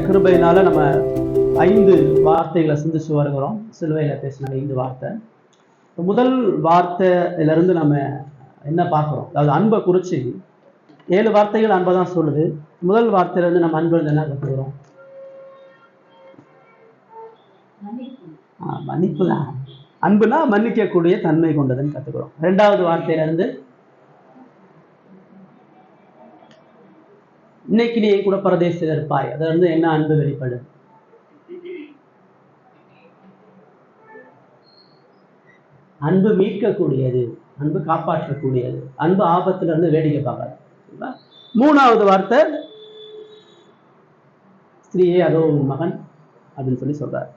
கிருபையினால நம்ம 5 வார்த்தைகளை சிந்திச்சு வருகிறோம். சிலுவையில் பேசின 5 வார்த்தை. முதல் வார்த்தையிலிருந்து நம்ம என்ன பார்க்குறோம்? அதாவது அன்பை குறித்து 7 வார்த்தைகள் அன்பை தான் சொல்லுது. முதல் வார்த்தையிலிருந்து நம்ம அன்பு என்ன கற்றுக்கிறோம்? மன்னிப்பு தான். அன்புனா மன்னிக்கக்கூடிய தன்மை கொண்டதுன்னு கற்றுக்கிறோம். 2வது வார்த்தையிலிருந்து இன்னைக்கு நீ கூட பரதேசில் இருப்பாய். அதுல இருந்து என்ன அன்பு வெளிப்படும்? அன்பு மீட்கக்கூடியது, அன்பு காப்பாற்றக்கூடியது, அன்பு ஆபத்துல இருந்து வேடிக்கை பார்க்காது. 3வது வார்த்தை ஸ்திரீயே அதோ மகன் அப்படின்னு சொல்லி சொல்றாரு.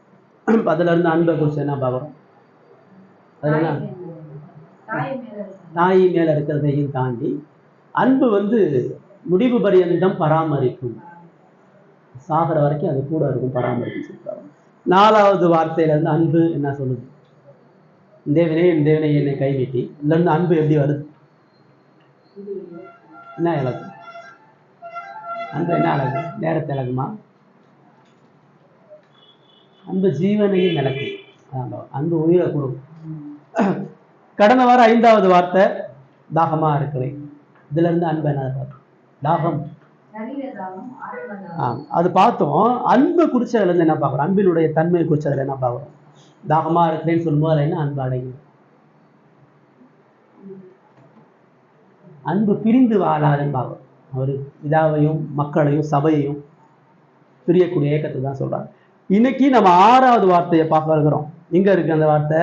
அதுல இருந்து அன்பை குறிச்சு என்ன பார்க்குறோம்? அது என்ன? தாய் மேல இருக்கிறதையும் தாண்டி அன்பு முடிவு பரியந்தம் பராமரிக்கும், சாகிற வரைக்கும் அது கூட இருக்கும், பராமரிக்கும் சொல்றாங்க. 4வது வார்த்தையில இருந்து அன்பு என்ன சொல்லுது? தேவனே என் தேவனை என்னை கைவிட்டி. இதுல இருந்து அன்பு எப்படி வருது? என்ன இழகு? அன்பு என்ன அழகு? நேரத்தை இழகுமா? அன்பு ஜீவனையும் இழக்கும். அன்பு உயிரை கொடுக்கும். கடந்த வாரம் 5வது வார்த்தை தாகமா இருக்கிறேன். இதுல இருந்து அன்பு என்ன? தாகம். அது பார்த்தோம். அன்பு குறிச்சதுல இருந்து என்ன பார்க்குறோம்? அன்பினுடைய தன்மை குறிச்சதுல என்ன பார்க்குறோம்? தாகமா இருக்கிறேன்னு சொல்லும்போது அதுல என்ன அன்பு அடையும்? அன்பு பிரிந்து வாழாதுன்னு பார்க்குறோம். அவர் பிதாவையும் மக்களையும் சபையையும் பிரியக்கூடிய ஏக்கத்தை தான் சொல்றாரு. இன்னைக்கு நம்ம 6வது வார்த்தையை பார்க்க இருக்கிறோம். எங்க இருக்கு அந்த வார்த்தை?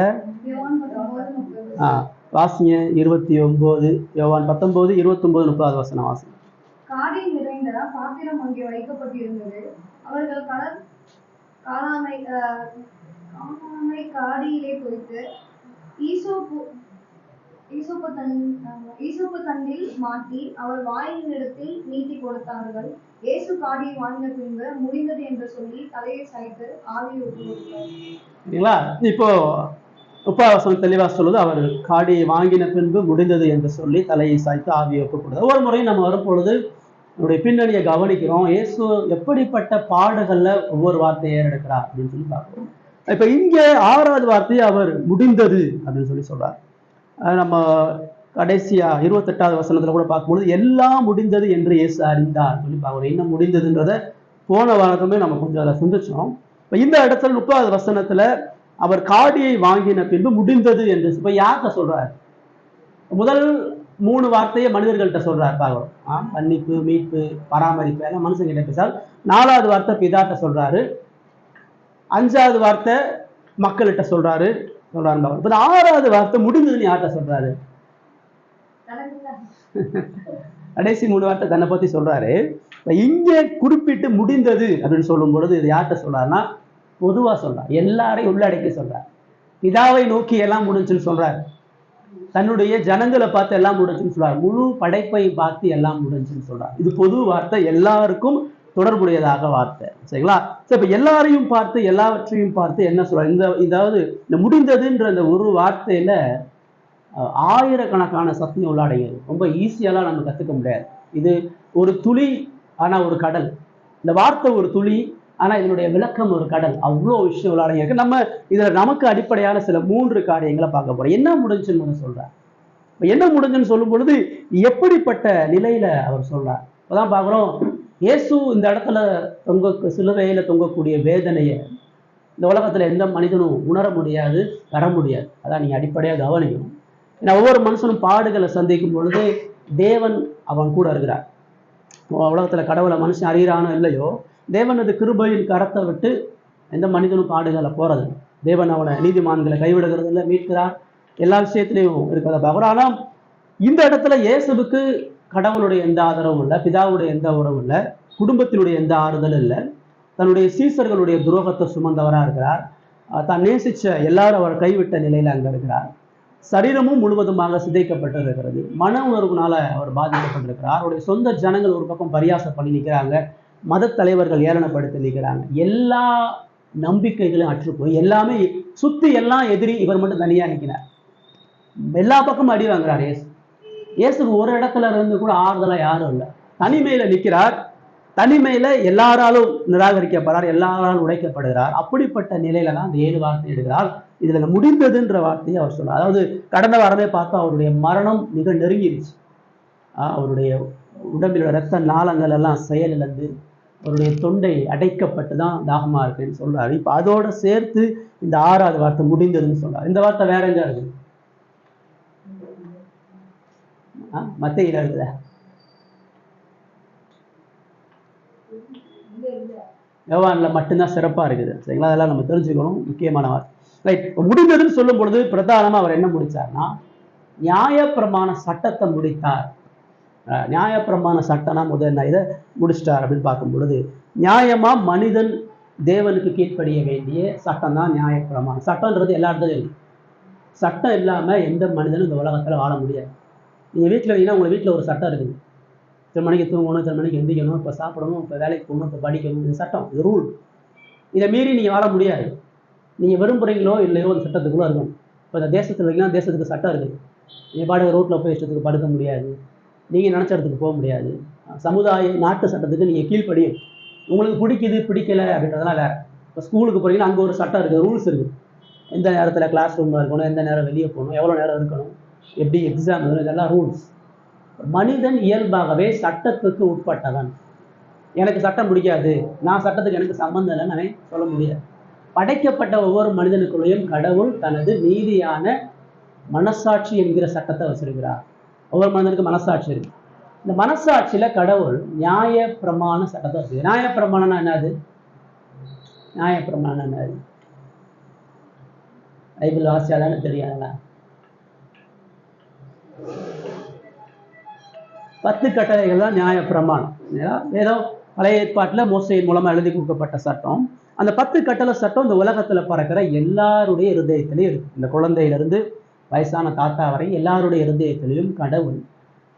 வாசிங்க 29, யோவான் 19, 29, 30 வசனம் வாசிங்க. காடி நிறைந்த பாத்திரம் அங்கே வைக்கப்பட்டிருந்தது. அவர்கள் காளானை காடியிலே பொறித்து ஈசோப்பு தண்டில் மாட்டி அவர் வாயின் இடத்தில் நீட்டி கொடுத்தார்கள். இயேசு காடியை வாங்கின பின்பு முடிந்தது என்று சொல்லி தலையை சாய்த்து ஆவியை ஒப்புக்கொடுத்தார். இப்போ 30 வசனம் தெளிவா சொல்லுது. அவர் காடியை வாங்கின பின்பு முடிந்தது என்று சொல்லி தலையை சாய்த்து ஆவியை ஒப்புக்கொடுத்தார். ஒவ்வொரு முறையும் நம்ம வரும் பொழுது நம்முடைய பின்னணியை கவனிக்கிறோம். இயேசு எப்படிப்பட்ட பாடுகள்ல ஒவ்வொரு வார்த்தையை ஏறெடுக்கிறார் அப்படின்னு சொல்லி பார்க்கிறோம். இப்ப இங்க 6வது வார்த்தையை அவர் முடிந்தது அப்படின்னு சொல்லி சொல்றார். நம்ம கடைசியா 28வது வசனத்துல கூட பார்க்கும்போது எல்லாம் முடிந்தது என்று இயேசு அறிந்தார் சொல்லி பார்க்கிறோம். என்ன முடிந்ததுன்றத போன வாரத்துமே நம்ம கொஞ்சம் அதை சிந்திச்சோம். இப்ப இந்த இடத்துல 30வது வசனத்துல அவர் காடியை வாங்கின பின்பு முடிந்தது என்று இப்ப யார்கிட்ட சொல்றாரு? முதல் 3 வார்த்தையை மனிதர்கள்ட்ட சொல்றாரு பார்க்கிறோம். மன்னிப்பு, மீட்பு, பராமரிப்பு எல்லாம் மனுஷங்கிட்ட பேசால். 4வது வார்த்தை பிதாட்ட சொல்றாரு. 5வது வார்த்தை மக்கள்கிட்ட சொல்றாரு. 6வது வார்த்தை முடிந்ததுன்னு யார்கிட்ட சொல்றாரு? கடைசி 3 வார்த்தை தன்னை பத்தி சொல்றாரு. இங்கே குறிப்பிட்டு முடிந்தது அப்படின்னு சொல்லும் பொழுது இது யார்கிட்ட சொல்றாருன்னா பொதுவா சொல்றார். எல்லாரையும் உள்ளடக்கி சொல்றார். பிதாவை நோக்கி எல்லாம் முடிஞ்சுன்னு சொல்றாரு. தன்னுடைய ஜனங்களை பார்த்து எல்லாம் முடிஞ்சுன்னு சொல்றாரு. முழு படைப்பை பார்த்து எல்லாம் முடிஞ்சுன்னு சொல்றாரு. இது பொது வார்த்தை, எல்லாருக்கும் தொடர்புடையதாக வார்த்தை. சரிங்களா? சரி, இப்ப எல்லாரையும் பார்த்து எல்லாவற்றையும் பார்த்து என்ன சொல்றாரு? இந்த முடிந்ததுன்ற அந்த ஒரு வார்த்தையில ஆயிரக்கணக்கான சத்தியம் உள்ளடங்கியது. ரொம்ப ஈஸியாலாம் நம்ம கத்துக்க முடியாது. இது ஒரு துளி, ஆனா ஒரு கடல். இந்த வார்த்தை ஒரு துளி, ஆனா இதனுடைய விளக்கம் ஒரு கடல். அவ்வளோ விஷயம் உள்ளடங்கி இருக்கு. நம்ம இதுல நமக்கு அடிப்படையான சில 3 காரியங்களை பார்க்க போறோம். என்ன முடிஞ்சுன்னு சொல்றார். என்ன முடிஞ்சுன்னு சொல்லும் பொழுது எப்படிப்பட்ட நிலையில அவர் சொல்றார் அப்பதான் பார்க்கிறோம். இயேசு இந்த இடத்துல சிலுவையில தொங்கக்கூடிய வேதனையை இந்த உலகத்துல எந்த மனிதனும் உணர முடியாது, தர முடியாது. அதான் நீங்க அடிப்படையாக கவனிக்கணும். ஏன்னா ஒவ்வொரு மனுஷனும் பாடுகளை சந்திக்கும் பொழுது தேவன் அவன் கூட இருக்கிறார். உலகத்துல கடவுளை மனுஷன் அறிகிறானோ இல்லையோ, தேவனது கிருபையின் கரத்தை விட்டு எந்த மனிதனும் பாடுகளை போறது. தேவன் அவனை நீதிமான்களை கைவிடுகிறது இல்லை, மீட்கிறார். எல்லா விஷயத்திலையும் இருக்கிறத பார்க்குறோம். ஆனால் இந்த இடத்துல இயேசுவுக்கு கடவுளுடைய எந்த ஆதரவும் இல்லை, பிதாவுடைய எந்த உறவும் இல்லை, குடும்பத்தினுடைய எந்த ஆறுதலும் இல்லை. தன்னுடைய சீசர்களுடைய துரோகத்தை சுமந்தவராக இருக்கிறார். தான் நேசிச்ச எல்லாரும் அவர் கைவிட்ட நிலையில அங்க இருக்கிறார். சரீரமும் முழுவதுமாக சிதைக்கப்பட்டு இருக்கிறது. மன உணர்வுனால அவர் பாதிக்கப்பட்டிருக்கிறார். அவருடைய சொந்த ஜனங்கள் ஒரு பக்கம் பரியாசம் பண்ணி நிற்கிறாங்க. மத தலைவர்கள் ஏளனப்படுத்தி நிற்கிறாங்க. எல்லா நம்பிக்கைகளும் அற்றுப்போய் எல்லாமே சுத்தி எல்லாம் எதிரி, இவர் மட்டும் தனியா நிற்கிறார். எல்லா பக்கமும் அடி வாங்குறார் இயேசுக்கு ஒரு இடத்துல இருந்து கூட ஆறுதலா யாரும் இல்லை. தனிமையில நிற்கிறார். தனிமையில எல்லாராலும் நிராகரிக்கப்படுறார், எல்லாராலும் உடைக்கப்படுகிறார். அப்படிப்பட்ட நிலையில தான் அந்த 7 வார்த்தை எடுக்கிறார். இதுல முடிந்ததுன்ற வார்த்தையை அவர் சொல்றார். அதாவது கடந்த வாரமே பார்த்தா அவருடைய மரணம் மிக நெருங்கிருச்சு. அவருடைய உடம்பில் இரத்த நாளங்கள் எல்லாம் செயலிழந்து அவருடைய தொண்டை அடைக்கப்பட்டு தான் தாகமா இருக்குன்னு சொல்றாரு. இப்ப அதோட சேர்த்து இந்த 6வது வார்த்தை முடிந்ததுன்னு சொல்றாரு. இந்த வார்த்தை வேற எங்க இருக்குது? மத்தேயுல இருக்குதா? யோவான்ல மட்டும்தான் சிறப்பா இருக்குது. சரிங்களா? அதெல்லாம் நம்ம தெரிஞ்சுக்கணும், முக்கியமான வார்த்தை. ரைட். முடிந்ததுன்னு சொல்லும் பொழுது பிரதானமா அவர் என்ன முடிச்சார்னா, நியாயப்பிரமாண சட்டத்தை முடித்தார். நியாயப்பிரமாண சட்டம்னா முதல்ல இதை முடிச்சிட்டார் அப்படின்னு பார்க்கும் பொழுது, நியாயமா மனிதன் தேவனுக்கு கீழ்ப்படிய வேண்டிய சட்டம் தான் நியாயப்பிரமாணம். சட்டம்ன்றது எல்லா இடத்துலையும் இருக்கு. சட்டம் இல்லாம எந்த மனிதனும் இந்த உலகத்துல வாழ முடியாது. நீங்க வீட்டில் இருக்கீங்கன்னா உங்க வீட்டில் ஒரு சட்டம் இருக்குது. இத்தனை மணிக்கு தூங்கணும், இத்தனை மணிக்கு எந்திக்கணும், இப்போ சாப்பிடணும், இப்போ வேலைக்கு போகணும், இப்போ படிக்கணும். இது சட்டம், இது ரூல். இதை மீறி நீங்க வாழ முடியாது. நீங்க விரும்புறீங்களோ இல்லையோ அந்த சட்டத்துக்குள்ள இருக்கணும். இப்போ இந்த தேசத்துல இருக்கீங்கன்னா தேசத்துக்கு சட்டம் இருக்குது. நீங்க பாடுற ரோட்ல போய் இஷ்டத்துக்கு படுக்க முடியாது, நீங்க நினைச்ச இடத்துக்கு போக முடியாது. சமுதாய நாட்டு சட்டத்துக்கு நீங்க கீழ்ப்படியும். உங்களுக்கு பிடிக்குது பிடிக்கல அப்படின்றதெல்லாம் வேற. இப்போ ஸ்கூலுக்கு போறீங்கன்னா அங்கே ஒரு சட்டம் இருக்குது, ரூல்ஸ் இருக்குது. எந்த நேரத்தில் கிளாஸ் ரூம்ல இருக்கணும், எந்த நேரம் வெளியே போகணும், எவ்வளோ நேரம் இருக்கணும், எப்படி எக்ஸாம் வரும், இதெல்லாம் ரூல்ஸ். மனிதன் இயல்பாகவே சட்டத்துக்கு உட்பட்டவன். எனக்கு சட்டம் பிடிக்காது, நான் சட்டத்துக்கு எனக்கு சம்பந்தம் இல்லைன்னு அவன் சொல்ல முடியாது. படைக்கப்பட்ட ஒவ்வொரு மனிதனுக்குள்ளேயும் கடவுள் தனது நீதியான மனசாட்சி என்கிற சட்டத்தை வச்சிருக்கிறார். ஒவ்வொரு மனிதனுக்கு மனசாட்சி இருக்கு. இந்த மனசாட்சியில கடவுள் நியாய பிரமாண சட்டத்தை வச்சிருக்கார். நியாய பிரமாணம்னா என்னது? நியாய பிரமாணம் என்னது? பைபிள் வாசிச்சாதானே தெரியாதுங்களா? 10 கட்டளைகள் தான் நியாய பிரமாணம். ஏதோ பழைய ஏற்பாட்டில் மோசையின் மூலமா எழுதி கொடுக்கப்பட்ட சட்டம். அந்த 10 கட்டளை சட்டம் இந்த உலகத்துல பறக்கிற எல்லாருடைய இருதயத்திலையும் இருக்கு. இந்த குழந்தையிலிருந்து வயசான தாத்தா வரை எல்லாருடைய இருதயத்திலையும் கடவுள்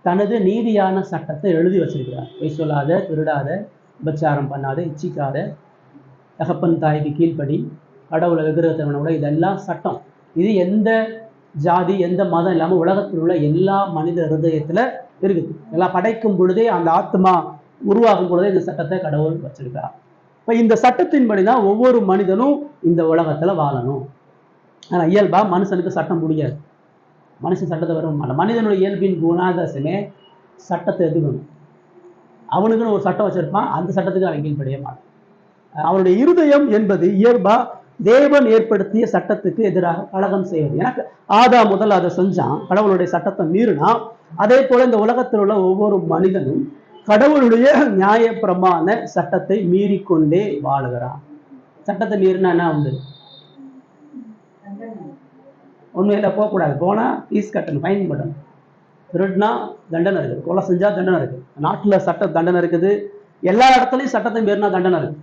தனது நீதியான சட்டத்தை எழுதி வச்சிருக்கிறார். பொய் சொல்லாத, திருடாத, விபச்சாரம் பண்ணாத, இச்சிக்காத, தகப்பன் தாய்க்கு கீழ்ப்படி, கடவுளை விக்கிரகத்தினோட, இதெல்லாம் சட்டம். இது எந்த ஜாதி எந்த மதம் இல்லாமல் உலகத்தில் உள்ள எல்லா மனித இருதயத்துல இருக்குது. எல்லாம் படைக்கும் பொழுதே, அந்த ஆத்மா உருவாகும் பொழுதே இந்த சட்டத்தை கடவுள் வச்சிருக்கிறார். இப்போ இந்த சட்டத்தின்படி தான் ஒவ்வொரு மனிதனும் இந்த உலகத்துல வாழணும். ஆனால் இயல்பா மனுஷனுக்கு சட்டம் முடியாது. மனுஷன் சட்டத்தை வர மாட்டான். மனிதனுடைய இயல்பின் குணாதர்சனே சட்டத்தை எதுக்கணும். அவனுக்குன்னு ஒரு சட்டம் வச்சிருப்பான், அந்த சட்டத்துக்கு அவன் கீழ்ப்படிய மாட்டான். அவனுடைய இருதயம் என்பது இயல்பா தேவன் ஏற்படுத்திய சட்டத்துக்கு எதிராக கலகம் செய்வது. எனக்கு ஆதாம் முதல் அதை செஞ்சான், கடவுளுடைய சட்டத்தை மீறினா. அதே போல இந்த உலகத்தில் உள்ள ஒவ்வொரு மனிதனும் கடவுளுடைய நியாய பிரமாண சட்டத்தை மீறிக்கொண்டே வாழுகிறான். சட்டத்தை மீறினா என்ன உண்டு? உண்மையில போகக்கூடாது, போனா ஃபீஸ் கட்டணும், ஃபைன் பண்ணணும். திருடுனா தண்டனை இருக்குது, கொலை செஞ்சா தண்டனை இருக்குது. நாட்டில் சட்ட தண்டனை இருக்குது, எல்லா இடத்துலையும் சட்டத்தை மீறினா தண்டனை இருக்கு.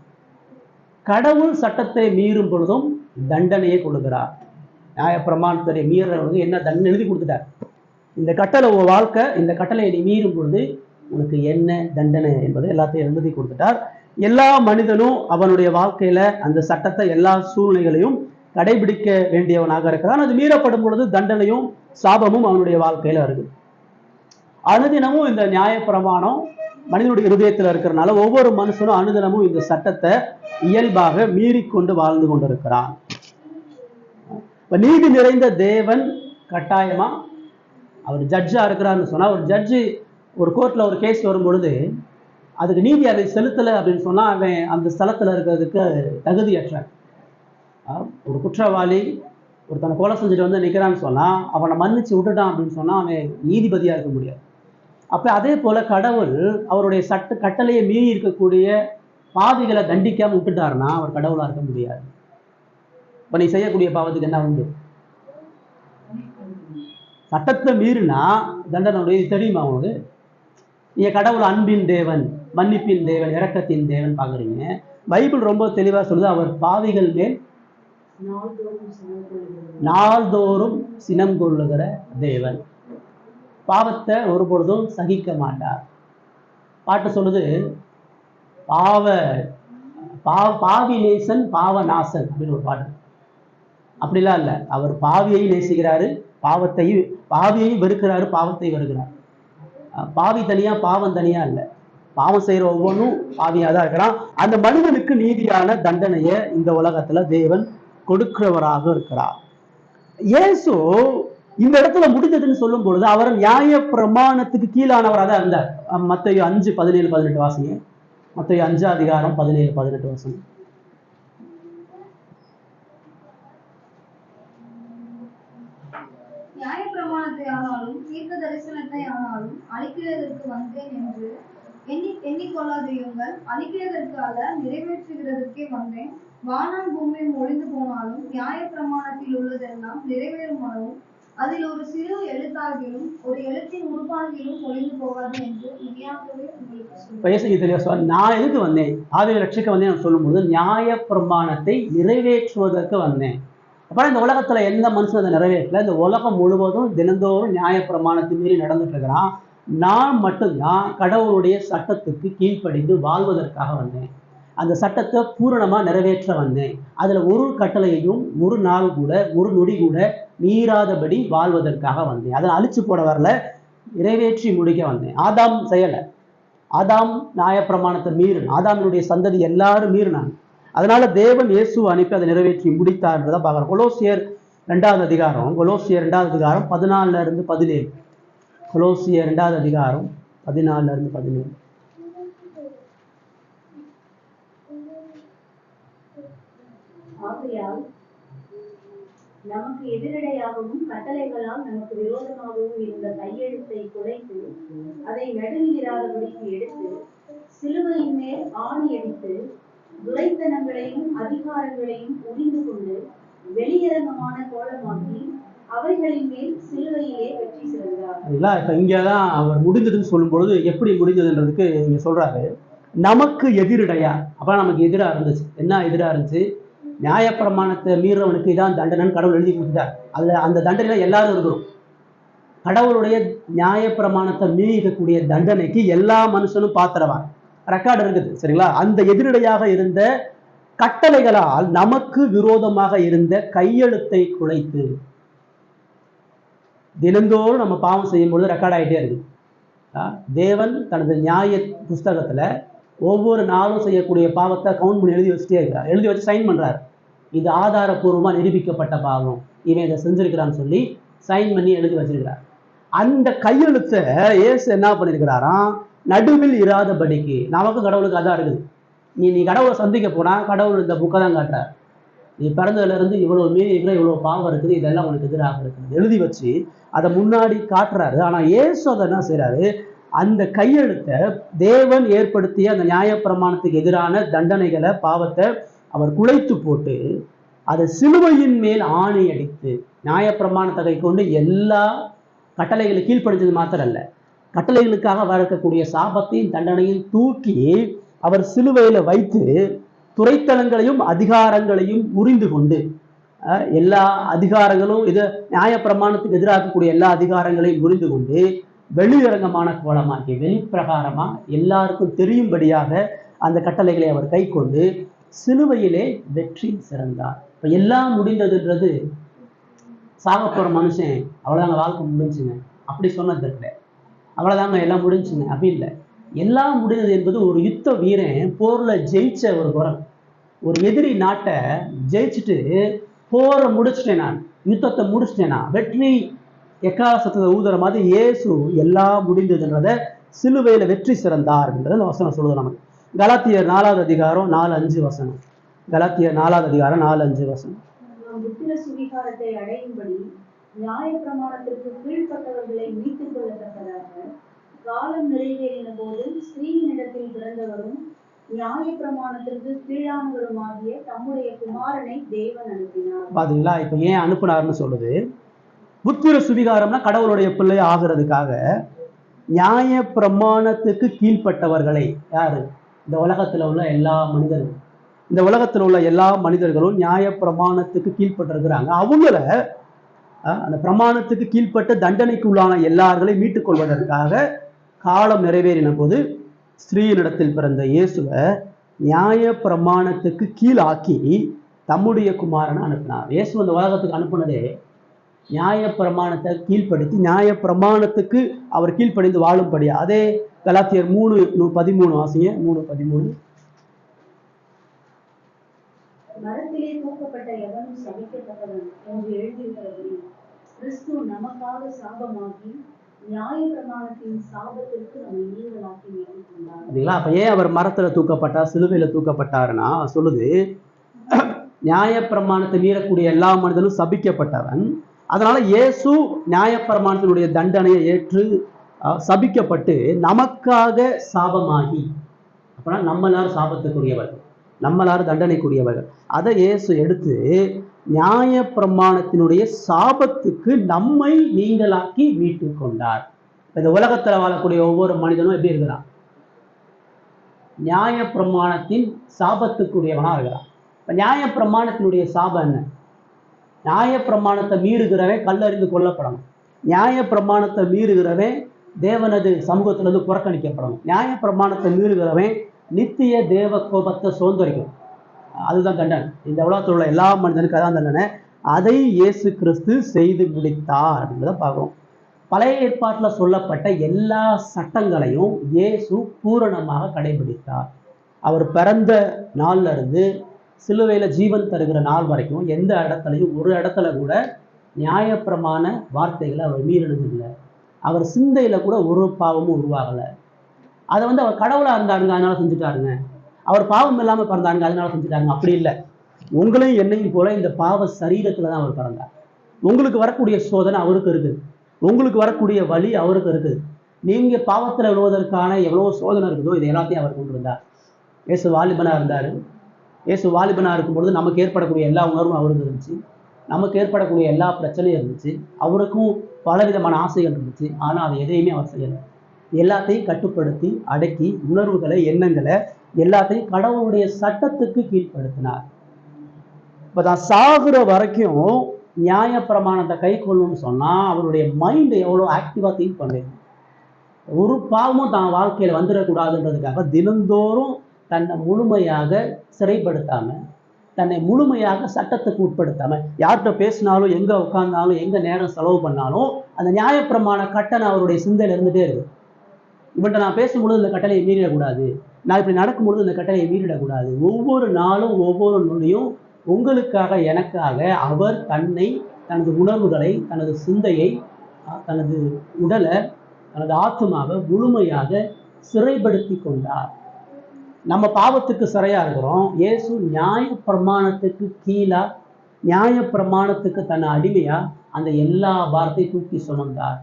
கடவுள் சட்டத்தை மீறும் பொழுதும் தண்டனையை கொடுக்கிறார். நியாயப்பிரமாணத்தை மீறவங்க என்ன தண்டனை எழுதி கொடுத்துட்டார். இந்த கட்டளை உன் வாழ்க்கை, இந்த கட்டளையை நீ மீறும் பொழுது உனக்கு என்ன தண்டனை என்பதை எல்லாத்தையும் எழுதி கொடுத்துட்டார். எல்லா மனிதனும் அவனுடைய வாழ்க்கையில அந்த சட்டத்தை எல்லா சூழ்நிலைகளையும் கடைபிடிக்க வேண்டியவனாக இருக்கிறான். அது மீறப்படும் பொழுது தண்டனையும் சாபமும் அவனுடைய வாழ்க்கையில இருக்கு. அனுதினமும் இந்த நியாயப்பிரமாணம் மனிதனுடைய இருதயத்தில் இருக்கிறனால ஒவ்வொரு மனுஷனும் அனுதினமும் இந்த சட்டத்தை இயல்பாக மீறிக்கொண்டு வாழ்ந்து கொண்டிருக்கிறான். இப்ப நீதி நிறைந்த தேவன் கட்டாயமா அவர் ஜட்ஜா இருக்கிறாருன்னு சொன்னா, ஒரு ஜட்ஜு ஒரு கோர்ட்ல ஒரு கேஸ் வரும் பொழுது அதுக்கு நீதி அதை செலுத்தலை அப்படின்னு சொன்னா அவன் அந்த ஸ்தலத்துல இருக்கிறதுக்கு தகுதியற்றான். ஒரு குற்றவாளி ஒருத்தனை கொலை செஞ்சுட்டு வந்து நிற்கிறான்னு சொன்னா, அவனை மன்னிச்சு விட்டுட்டான் அப்படின்னு சொன்னா அவன் நீதிபதியா இருக்க முடியாது. அப்ப அதே போல கடவுள் அவருடைய கட்டளையை மீறி இருக்கக்கூடிய பாவிகளை தண்டிக்காம விட்டுட்டாருன்னா அவர் கடவுளா இருக்க முடியாது. இப்ப நீ செய்யக்கூடிய பாவத்துக்கு என்ன உண்டு? சட்டத்தை மீறினா தண்டனை தெரியுமா உங்களுக்கு? நீங்க கடவுள் அன்பின் தேவன், மன்னிப்பின் தேவன், இரக்கத்தின் தேவன் பாக்குறீங்க. பைபிள் ரொம்ப தெளிவா சொல்லுது, அவர் பாவிகள் மேல் நாள்தோறும் சினம் கொள்ளுகிற தேவன். பாவத்தை ஒரு பொழுதும் சகிக்க மாட்டார். பாட்டு சொல்லுது, பாவி நேசன் பாவநாசன் அப்படின்னு ஒரு பாட்டு. அப்படிலாம் இல்லை, அவர் பாவியை நேசிக்கிறாரு, பாவியையும் வெறுக்கிறாரு, பாவத்தை வெறுக்கிறார். பாவி தனியா பாவம் தனியா இல்லை. பாவம் செய்யற ஒவ்வொன்றும் பாவியாக தான் இருக்கிறான். அந்த மனிதனுக்கு நீதியான தண்டனையை இந்த உலகத்துல தேவன் கொடுக்கிறவராக இருக்கிறார். இயேசு இந்த இடத்துல முடிந்ததுன்னு சொல்லும் பொழுது அவர் நியாய பிரமாணத்துக்கு கீழானவராக தான் இருந்தார். மத்தேயு 5:17-18 வாசிங்க. மத்தேயு 5:17-18 வாசிங்க. நியாய பிரமாணத்தை ஆனாலும் தீர்க்க தரிசனத்தை ஆனாலும் அழிக்கிறதற்கு வந்தேன் என்று எண்ணிக்கொள்ளாதீர்கள். அழிக்கிறதற்கு அல்ல, நிறைவேற்றுகிறதற்கே வந்தேன். வானம் பூமியும் ஒழிந்து போனாலும் நியாய பிரமாணத்தில் உள்ளதெல்லாம் நிறைவேறும் அளவும் அதில் ஒரு சிறு எழுத்தாகிலும் ஒரு எழுத்தின் உருவாகிலும் ஒழிந்து போகாது என்று மெய்யாகவே உங்களுக்கு சொல்லுவேன். நான் எதுக்கு வந்தேன்? ஆவியை ரட்சிக்க வந்தேன் சொல்லும்போது நியாய பிரமாணத்தை நிறைவேற்றுவதற்கு வந்தேன். அப்புறம் இந்த உலகத்துல எந்த மனுஷன் அதை நிறைவேற்றல. இந்த உலகம் முழுவதும் தினந்தோறும் நியாய பிரமாணத்தை மீறி நடந்துட்டு இருக்கிறான். நான் மட்டும்தான் கடவுளுடைய சட்டத்துக்கு கீழ்ப்படிந்து வாழ்வதற்காக வந்தேன். அந்த சட்டத்தை பூரணமா நிறைவேற்ற வந்தேன். அதுல ஒரு கட்டளையையும் ஒரு நாள் கூட ஒரு நொடி கூட மீறாதபடி வாழ்வதற்காக வந்தேன். அதை அழிச்சு போட வரல, நிறைவேற்றி முடிக்க வந்தேன். ஆதாம் செய்யலை. ஆதாம் நியாயப்பிரமாணத்தை மீறினான். ஆதாமினுடைய சந்ததி எல்லாரும் மீறினாங்க. அதனால தேவன் இயேசுவை அனுப்பி அதை நிறைவேற்றி முடித்தார்ன்றதை பார்க்குறோம். கொலோசியர் 2வது அதிகாரம் 14-17. கொலோசியர் 2வது அதிகாரம் 14-17. ஆகையால் நமக்கு எதிரடையாகவும் கட்டளைகளால் நமக்கு விரோதமாகவும் இருந்த கையெழுத்தை குலைத்து அதை நடுவில் இராதபடிக்கு எடுத்து சிலுவையின் மேல் ஆணி அடித்து துரைத்தனங்களையும் அதிகாரங்களையும் உரிந்து கொண்டு வெளியரங்கமான கோலமாக்கி அவைகளின் மேல் சிலுவையிலே வெற்றி சிறந்தார். இப்ப இங்கதான் அவர் முடிந்ததுன்னு சொல்லும் பொழுது எப்படி முடிந்ததுன்றதுக்கு இங்க சொல்றாரு, நமக்கு எதிரடையா. அப்ப நமக்கு எதிரா இருந்துச்சு. என்ன எதிரா இருந்துச்சு? நியாயப்பிரமாணத்தை மீறவனுக்கு இதான் தண்டனைன்னு கடவுள் எழுதி கொடுத்தார். அதுல அந்த தண்டனையில எல்லாரும் இருக்கிறோம். கடவுளுடைய நியாயப்பிரமாணத்தை மீறக்கூடிய தண்டனைக்கு எல்லா மனுஷனும் பாத்திரவான். ரெக்கார்டு இருக்குது, சரிங்களா? அந்த எதிரடையாக இருந்த கட்டளைகளால் நமக்கு விரோதமாக இருந்த கையெழுத்தை குலைத்து, தினந்தோறும் நம்ம பாவம் செய்யும் பொழுது ரெக்கார்ட் ஆகிட்டே இருக்கு. தேவன் தனது நியாய புஸ்தகத்துல ஒவ்வொரு நாளும் செய்யக்கூடிய பாவத்தை கவுண்ட் பண்ணி எழுதி வச்சுட்டே இருக்கிறார். எழுதி வச்சு சைன் பண்றாரு. இது ஆதாரபூர்வமா நிரூபிக்கப்பட்ட பாவம், இவன் இதை செஞ்சிருக்கிறான்னு சொல்லி சைன் பண்ணி எழுதி வச்சிருக்கிறார். அந்த கையெழுத்தை இயேசு என்ன பண்ணிருக்கிறாராம்? நடுவில் இராதபடிக்கு. நமக்கு கடவுளுக்கு அதான் இருக்குது. நீ கடவுளை சந்திக்க போனா கடவுள் இந்த புக்கை தான் காட்டுறார். நீ பிறந்ததுல இருந்து இவ்வளவு மீறி இருக்கிற, இவ்வளவு பாவம் இருக்குது, இதெல்லாம் உனக்கு எதிராக இருக்குது எழுதி வச்சு அதை முன்னாடி காட்டுறாரு. ஆனா இயேசு அதை என்ன செய்யறாரு? அந்த கையெழுத்தை தேவன் ஏற்படுத்திய அந்த நியாயப்பிரமாணத்துக்கு எதிரான தண்டனைகளை, பாவத்தை அவர் குலைத்து போட்டு அதை சிலுவையின் மேல் ஆணி அடித்து, நியாயப்பிரமாணத்தை கொண்டு எல்லா கட்டளைகளை கீழ்ப்படுத்தது மாத்திரம் அல்ல, கட்டளைகளுக்காக வரக்கூடிய சாபத்தையும் தண்டனையும் தூக்கி அவர் சிலுவையில வைத்து துரைத்தனங்களையும் அதிகாரங்களையும் உரிந்து கொண்டு, எல்லா அதிகாரங்களும் இது நியாயப்பிரமாணத்துக்கு எதிராகக்கூடிய எல்லா அதிகாரங்களையும் புரிந்து கொண்டு வெளியரங்கமான கோலமாக்கி, வெளிப்பிரகாரமா எல்லாருக்கும் தெரியும்படியாக அந்த கட்டளைகளை அவர் கை கொண்டு சிலுவையிலே வெற்றி சிறந்தார். இப்ப எல்லாம் முடிந்ததுன்றது சாகப்போற மனுஷன் அவ்வளவுதாங்க வாழ்க்கை முடிஞ்சுங்க அப்படி சொன்னது இல்லை. அவ்வளவுதாங்க எல்லாம் முடிஞ்சுங்க அப்படி இல்லை. எல்லாம் முடிந்தது என்பது ஒரு யுத்த வீரன் போர்ல ஜெயிச்ச ஒரு குரல். ஒரு எதிரி நாட்டை ஜெயிச்சுட்டு போரை முடிச்சுட்டேன், நான் யுத்தத்தை முடிச்சுட்டேன், நான் வெற்றி எக்காலசத்தை ஊதுற மாதிரி இயேசு எல்லாம் முடிந்ததுன்றத சிலுவையில வெற்றி சிறந்தார் என்றது அந்த வசனம் சொல்லுது நமக்கு. கலாத்தியர் 4வது அதிகாரம் 4-5 வசனம். கலாத்தியர் 4வது அதிகாரம் 4-5 வசனம். புத்திர சுவிகாரத்தை அடையும்படி நியாய பிரமாணத்திற்கு கீழ்ப்பட்டவர்களை மீட்டுக் கொள்ளத்தக்கதாக காலம் நிறைவேறின போது ஸ்ரீயினிடத்தில் பிறந்தவரும் நியாய பிரமாணத்திற்கு கீழானவருமாகிய தம்முடைய குமாரனை தேவன் அனுப்பினார். பாத்தீங்களா? இப்ப ஏன் அனுப்பினார்னு சொல்லுது. புத்திர சுவிகாரம்னா கடவுளுடைய பிள்ளை ஆகிறதுக்காக நியாய பிரமாணத்துக்கு கீழ்ப்பட்டவர்களை, யாரு? இந்த உலகத்துல உள்ள எல்லா மனிதர்களும். இந்த உலகத்துல உள்ள எல்லா மனிதர்களும் நியாய பிரமாணத்துக்கு கீழ்பட்டிருக்கிறாங்க. அவங்கள அந்த பிரமாணத்துக்கு கீழ்ப்பட்ட தண்டனைக்கு உள்ளான எல்லார்களையும் மீட்டுக் கொள்வதற்காக காலம் நிறைவேறின போது ஸ்ரீயினிடத்தில் பிறந்த இயேசுவை நியாய பிரமாணத்துக்கு கீழாக்கி தம்முடைய குமாரனை அனுப்பினார். இயேசு அந்த உலகத்துக்கு அனுப்புனதே நியாய பிரமாணத்தை கீழ்ப்படுத்தி நியாய பிரமாணத்துக்கு அவர் கீழ்ப்படிந்து வாழும்படியா. அதே கலாத்தியர் 3:13 வாசிங்க. 3:13. மரத்திலே தூக்கப்பட்ட எவனும் சபிக்கப்பட்டவன் என்று எழுதியிருக்கிறபடி கிறிஸ்து நமக்காக சாபமாகி நியாய பிரமாணத்தின் சாபத்திற்கு நம்மை நீங்களாக்கி மீட்டுக் கொண்டார். அப்ப ஏன் அவர் மரத்துல தூக்கப்பட்டார், சிலுவையில தூக்கப்பட்டாருன்னா சொல்லுது, நியாய பிரமாணத்தை மீறக்கூடிய எல்லா மனிதனும் சபிக்கப்பட்டவன். அதனால இயேசு நியாய பிரமாணத்தினுடைய தண்டனையை ஏற்று சபிக்கப்பட்டு நமக்காக சாபமாகி, அப்படின்னா நம்ம எல்லாரும் சாபத்துக்குரியவர்கள், நம்ம எல்லாரும் தண்டனைக்குரியவர்கள். அதை இயேசு எடுத்து நியாய பிரமாணத்தினுடைய சாபத்துக்கு நம்மை நீங்களாக்கி மீட்டு கொண்டார். இந்த உலகத்துல வாழக்கூடிய ஒவ்வொரு மனிதனும் எப்படி இருக்கிறான்? நியாய பிரமாணத்தின் சாபத்துக்குரியவனா இருக்கிறான். இப்ப நியாய பிரமாணத்தினுடைய சாபம் என்ன? நியாய பிரமாணத்தை மீறுகிறவன் கல்லறிந்து கொல்லப்படணும். நியாய பிரமாணத்தை மீறுகிறவன் தேவனது சமூகத்திலிருந்து புறக்கணிக்கப்படணும். நியாய பிரமாணத்தை மீறுகிறவன் நித்திய தேவ கோபத்தை சோந்தரிக்கும். அதுதான் தண்டனை. இந்த உலகத்தில் உள்ள எல்லா மனிதனுக்கு அதான் தண்டனை. அதை இயேசு கிறிஸ்து செய்து முடித்தார் அப்படின்றத பார்க்கிறோம். பழைய ஏற்பாட்டில் சொல்லப்பட்ட எல்லா சட்டங்களையும் இயேசு பூரணமாக கடைபிடித்தார். அவர் பிறந்த நாள்ல இருந்து சிலுவையில ஜீவன் தருகிற நாள் வரைக்கும் எந்த இடத்துலையும் ஒரு இடத்துல கூட நியாயப்பிரமாண வார்த்தைகளை அவர் மீறினது இல்லை. அவர் சிந்தையில கூட ஒரு பாவமும் உருவாகலை. அதை அவர் கடவுளா இருந்தாருங்க அதனால செஞ்சுட்டாருங்க, அவர் பாவம் இல்லாமல் பிறந்தாருங்க அதனால செஞ்சுட்டாருங்க, அப்படி இல்லை. உங்களையும் என்னையும் போல இந்த பாவ சரீரத்துல தான் அவர் பிறந்தார். உங்களுக்கு வரக்கூடிய சோதனை அவருக்கு இருக்குது, உங்களுக்கு வரக்கூடிய வலி அவருக்கு இருக்குது. நீங்க பாவத்துல விழுவதற்கான எவ்வளவோ சோதனை இருக்குதோ இது எல்லாத்தையும் அவர் கொண்டு இருந்தார். இயேசு வாலிபனா இருந்தாரு. இயேசு வாலிபனா இருக்கும்பொழுது நமக்கு ஏற்படக்கூடிய எல்லா உணர்வும் அவருக்கு இருந்துச்சு, நமக்கு ஏற்படக்கூடிய எல்லா பிரச்சனையும் இருந்துச்சு, அவருக்கும் பலவிதமான ஆசைகள் இருந்துச்சு. ஆனா அதை எதையுமே அவர் செய்யலை. எல்லாத்தையும் கட்டுப்படுத்தி அடக்கி உணர்வுகளை எண்ணங்களை எல்லாத்தையும் கடவுளுடைய சட்டத்துக்கு கீழ்ப்படுத்தினார். இப்ப தான் சாகுற வரைக்கும் நியாய பிரமாணத்தை கை கொள்ளணும்னு சொன்னா அவருடைய மைண்ட் எவ்வளவு ஆக்டிவா திங்க் பண்ணிருக்கு. ஒரு பாவமும் தான் வாழ்க்கையில வந்துடக்கூடாதுன்றதுக்காக தினந்தோறும் தன்னை முழுமையாக சிறைப்படுத்தாம, தன்னை முழுமையாக சட்டத்துக்கு உட்படுத்தாம, யார்கிட்ட பேசினாலும் எங்க உட்கார்ந்தாலும் எங்க நேரம் செலவு பண்ணாலும் அந்த நியாயப்பிரமாண கட்டணை அவருடைய சிந்தையில இருந்துட்டே இருக்கு. இவன்கிட்ட நான் பேசும்பொழுது இந்த கட்டளையை மீறிடக்கூடாது, நான் இப்படி நடக்கும்பொழுது இந்த கட்டளையை மீறிடக்கூடாது. ஒவ்வொரு நாளும் ஒவ்வொரு நொடியும் உங்களுக்காக எனக்காக அவர் தன்னை, தனது உணர்வுகளை, தனது சிந்தையை, தனது உடலை, தனது ஆத்மாவை முழுமையாக சிறைப்படுத்தி கொண்டார். நம்ம பாவத்துக்கு சிறையா இருக்கிறோம். இயேசு நியாய பிரமாணத்துக்கு கீழா, நியாய பிரமாணத்துக்கு தன்னை அடிமையா அந்த எல்லா பாரத்தையும் தூக்கி சுமந்தார்.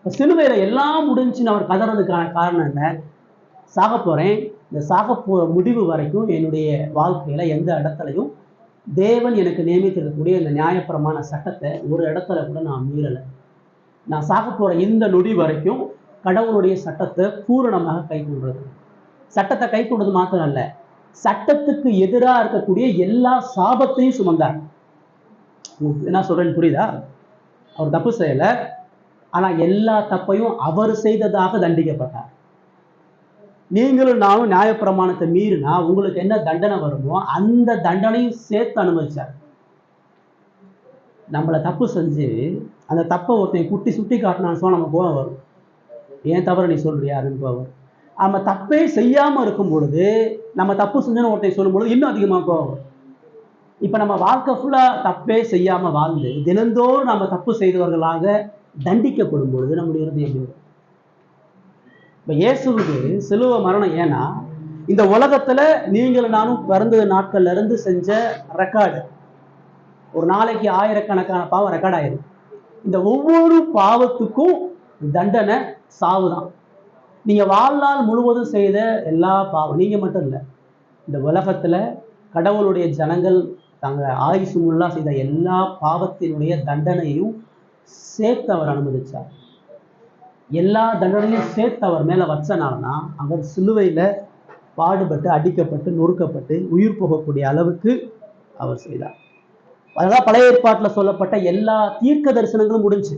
சிலுவையில எல்லாம் முடிஞ்சுன்னு அவர் கதறதுக்கான காரணம் என்ன? சாக போறேன், இந்த சாக போற முடிவு வரைக்கும் என்னுடைய வாழ்க்கையில எந்த இடத்துலையும் தேவன் எனக்கு நியமித்திருக்கக்கூடிய இந்த நியாயப்பிரமாண சட்டத்தை ஒரு இடத்துல கூட நான் மீறலை. நான் சாக போற இந்த நொடி வரைக்கும் கடவுளுடைய சட்டத்தை பூரணமாக கை கொள்றது. சட்டத்தை கை கொண்டது மாத்திரம் அல்ல, சட்டத்துக்கு எதிராக இருக்கக்கூடிய எல்லா சாபத்தையும் சுமந்தார். என்ன சொல்றேன்னு புரியுதா? அவர் தப்பு செய்யல, ஆனா எல்லா தப்பையும் அவர் செய்ததாக தண்டிக்கப்பட்டார். நீங்களும் நானும் நியாயப்பிரமாணத்தை மீறினா உங்களுக்கு என்ன தண்டனை வருமோ அந்த தண்டனையும் சேர்த்து அனுபவிச்சார். நம்மளை தப்பு செஞ்சு அந்த தப்பை ஒருத்தன் குட்டி சுட்டி காட்டினான்னு சொன்னா நம்ம கோவம் வரும். ஏன் தவறு நீ சொல்றியாருன்னு கோவம் வரும். நம்ம தப்பே செய்யாம இருக்கும் பொழுது, நம்ம தப்பு செஞ்சோன்னு ஒருத்தன் சொல்லும் பொழுது இன்னும் அதிகமாக கோவம் வரும். இப்ப நம்ம வாழ்க்கை ஃபுல்லா தப்பே செய்யாம வாழ்ந்து தினந்தோறும் நம்ம தப்பு செய்தவர்களாக தண்டிக்கப்படும் பொழுது நம்முடைய இறுதி எப்படி வரும்? இப்ப இயேசுவுக்கு சிலுவை மரணம் ஏன்னா, இந்த உலகத்துல நீங்கள் நானும் பிறந்த நாட்கள்ல இருந்து செஞ்ச ரெக்கார்டு, ஒரு நாளைக்கு ஆயிரக்கணக்கான பாவம் ரெக்கார்ட் ஆயிரும். இந்த ஒவ்வொரு பாவத்துக்கும் தண்டனை சாவுதான். நீங்க வாழ்நாள் முழுவதும் செய்த எல்லா பாவம், நீங்க மட்டும் இல்லை, இந்த உலகத்துல கடவுளுடைய ஜனங்கள் தாங்க ஆயுசு முல்லா செய்த எல்லா பாவத்தினுடைய தண்டனையும் சேர்த்து அவர் அனுமதிச்சார். எல்லா தண்டனையும் சேர்த்து அவர் மேல வச்சனால்தான் அவர் சிலுவையில பாடுபட்டு, அடிக்கப்பட்டு, நொறுக்கப்பட்டு உயிர் போகக்கூடிய அளவுக்கு அவர் செய்தார். அதனால பழைய ஏற்பாட்டில் சொல்லப்பட்ட எல்லா தீர்க்க தரிசனங்களும் முடிஞ்சு.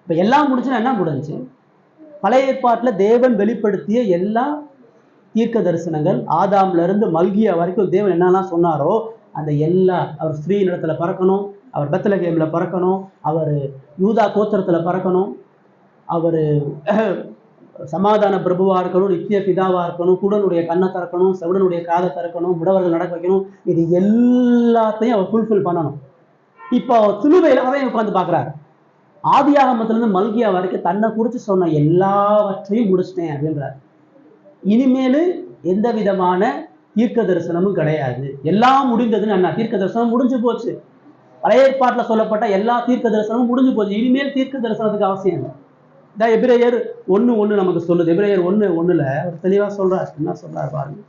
இப்ப எல்லாம் முடிஞ்சுன்னா என்ன முடிஞ்சு? பழைய ஏற்பாட்டில் தேவன் வெளிப்படுத்திய எல்லா தீர்க்க தரிசனங்கள், ஆதாம்ல இருந்து மல்கியா வரைக்கும் தேவன் என்னெல்லாம் சொன்னாரோ அந்த எல்லா, அவர் ஸ்திரீ இடத்துல பறக்கணும், அவர் பெத்லகேம்ல பறக்கணும், அவர் யூதா கோத்திரத்துல பறக்கணும், அவர் சமாதான பிரபுவா இருக்கணும், நித்திய பிதாவா இருக்கணும், குடனுடைய கண்ணை திறக்கணும், செவிடனுடைய காதை திறக்கணும், முடவர்கள் நடக்க வைக்கணும், இது எல்லாத்தையும் அவர் ஃபுல்ஃபில் பண்ணணும். இப்போ சிலுவையில் அவன் உட்காந்து பார்க்குறாரு. ஆதியாகமத்திலிருந்து மல்கியா வரைக்கும் தன்னை குறித்து சொன்ன எல்லாவற்றையும் முடிச்சிட்டேன் அப்படின்றார். இனிமேல் எந்த விதமான தீர்க்க தரிசனமும் கிடையாது, எல்லாம் முடிந்ததுன்னு என்ன, தீர்க்க தரிசனம் முடிஞ்சு போச்சு. பழைய ஏற்பாட்டில் சொல்லப்பட்ட எல்லா தீர்க்க தரிசனமும் முடிஞ்சு போச்சு. இனிமேல் தீர்க்க தரிசனத்துக்கு அவசியம் இல்லை. இந்த எபிரேயர் 1:1 நமக்கு சொல்லுது. எபிரேயர் 1:1 அவர் தெளிவா சொல்றார். என்ன சொல்றாரு பாருங்க.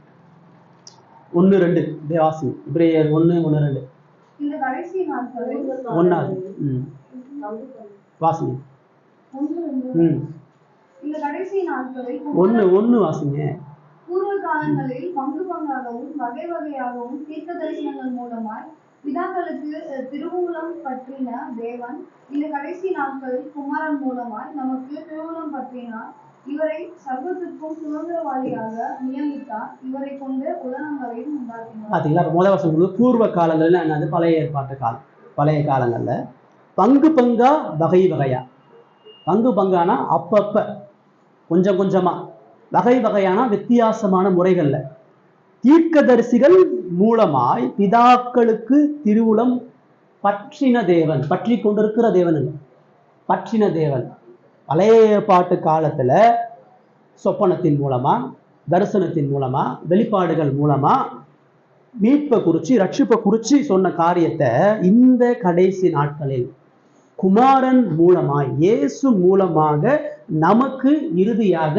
1:2 வாசி. எபிரேயர் 1:1-2 இந்த கடைசி நாட்களில் 1வது வாசிங்க. இந்த கடைசி நாட்களில் 1:1 வாசிங்க. பூர்வ காலங்களில் பங்கு பங்காகவும் வகை வகையாகவும் தீர்க்க தரிசனங்கள் மூலமாய் பிதாக்களுக்கு திருவுளம் பற்றின தேவன் இந்த கடைசி நாட்களில் குமாரன் மூலமாய் நமக்கு திருவுளம் பற்றினார். இவரை சர்வத்திற்கும் சுதந்திரவாளியாக நியமித்தார். இவரை கொண்டு உலகங்களையும் உண்டாக்கினார். பாத்தீங்களா, முதல் வருஷம் பூர்வ காலங்கள்ல என்னது, பழைய ஏற்பாட்டு காலம். பழைய காலங்கள்ல பங்கு பங்கா வகை வகையா. பங்கு பங்கானா அப்பப்ப கொஞ்சம் கொஞ்சமா, வகை வகையான வித்தியாசமான முறைகள்ல தீர்க்கதரிசிகள் மூலமாய் பிதாக்களுக்கு திருவுளம் பற்றின தேவன், பற்றி கொண்டிருக்கிற தேவன் இல்லை, பற்றின தேவன். பழைய ஏற்பாட்டு காலத்துல சொப்பனத்தின் மூலமா, தரிசனத்தின் மூலமா, வெளிப்பாடுகள் மூலமா மீட்பை குறிச்சு, ரட்சிப்பை குறிச்சு சொன்ன காரியத்தை இந்த கடைசி நாட்களில் குமாரன் மூலமாய், இயேசு மூலமாக நமக்கு இறுதியாக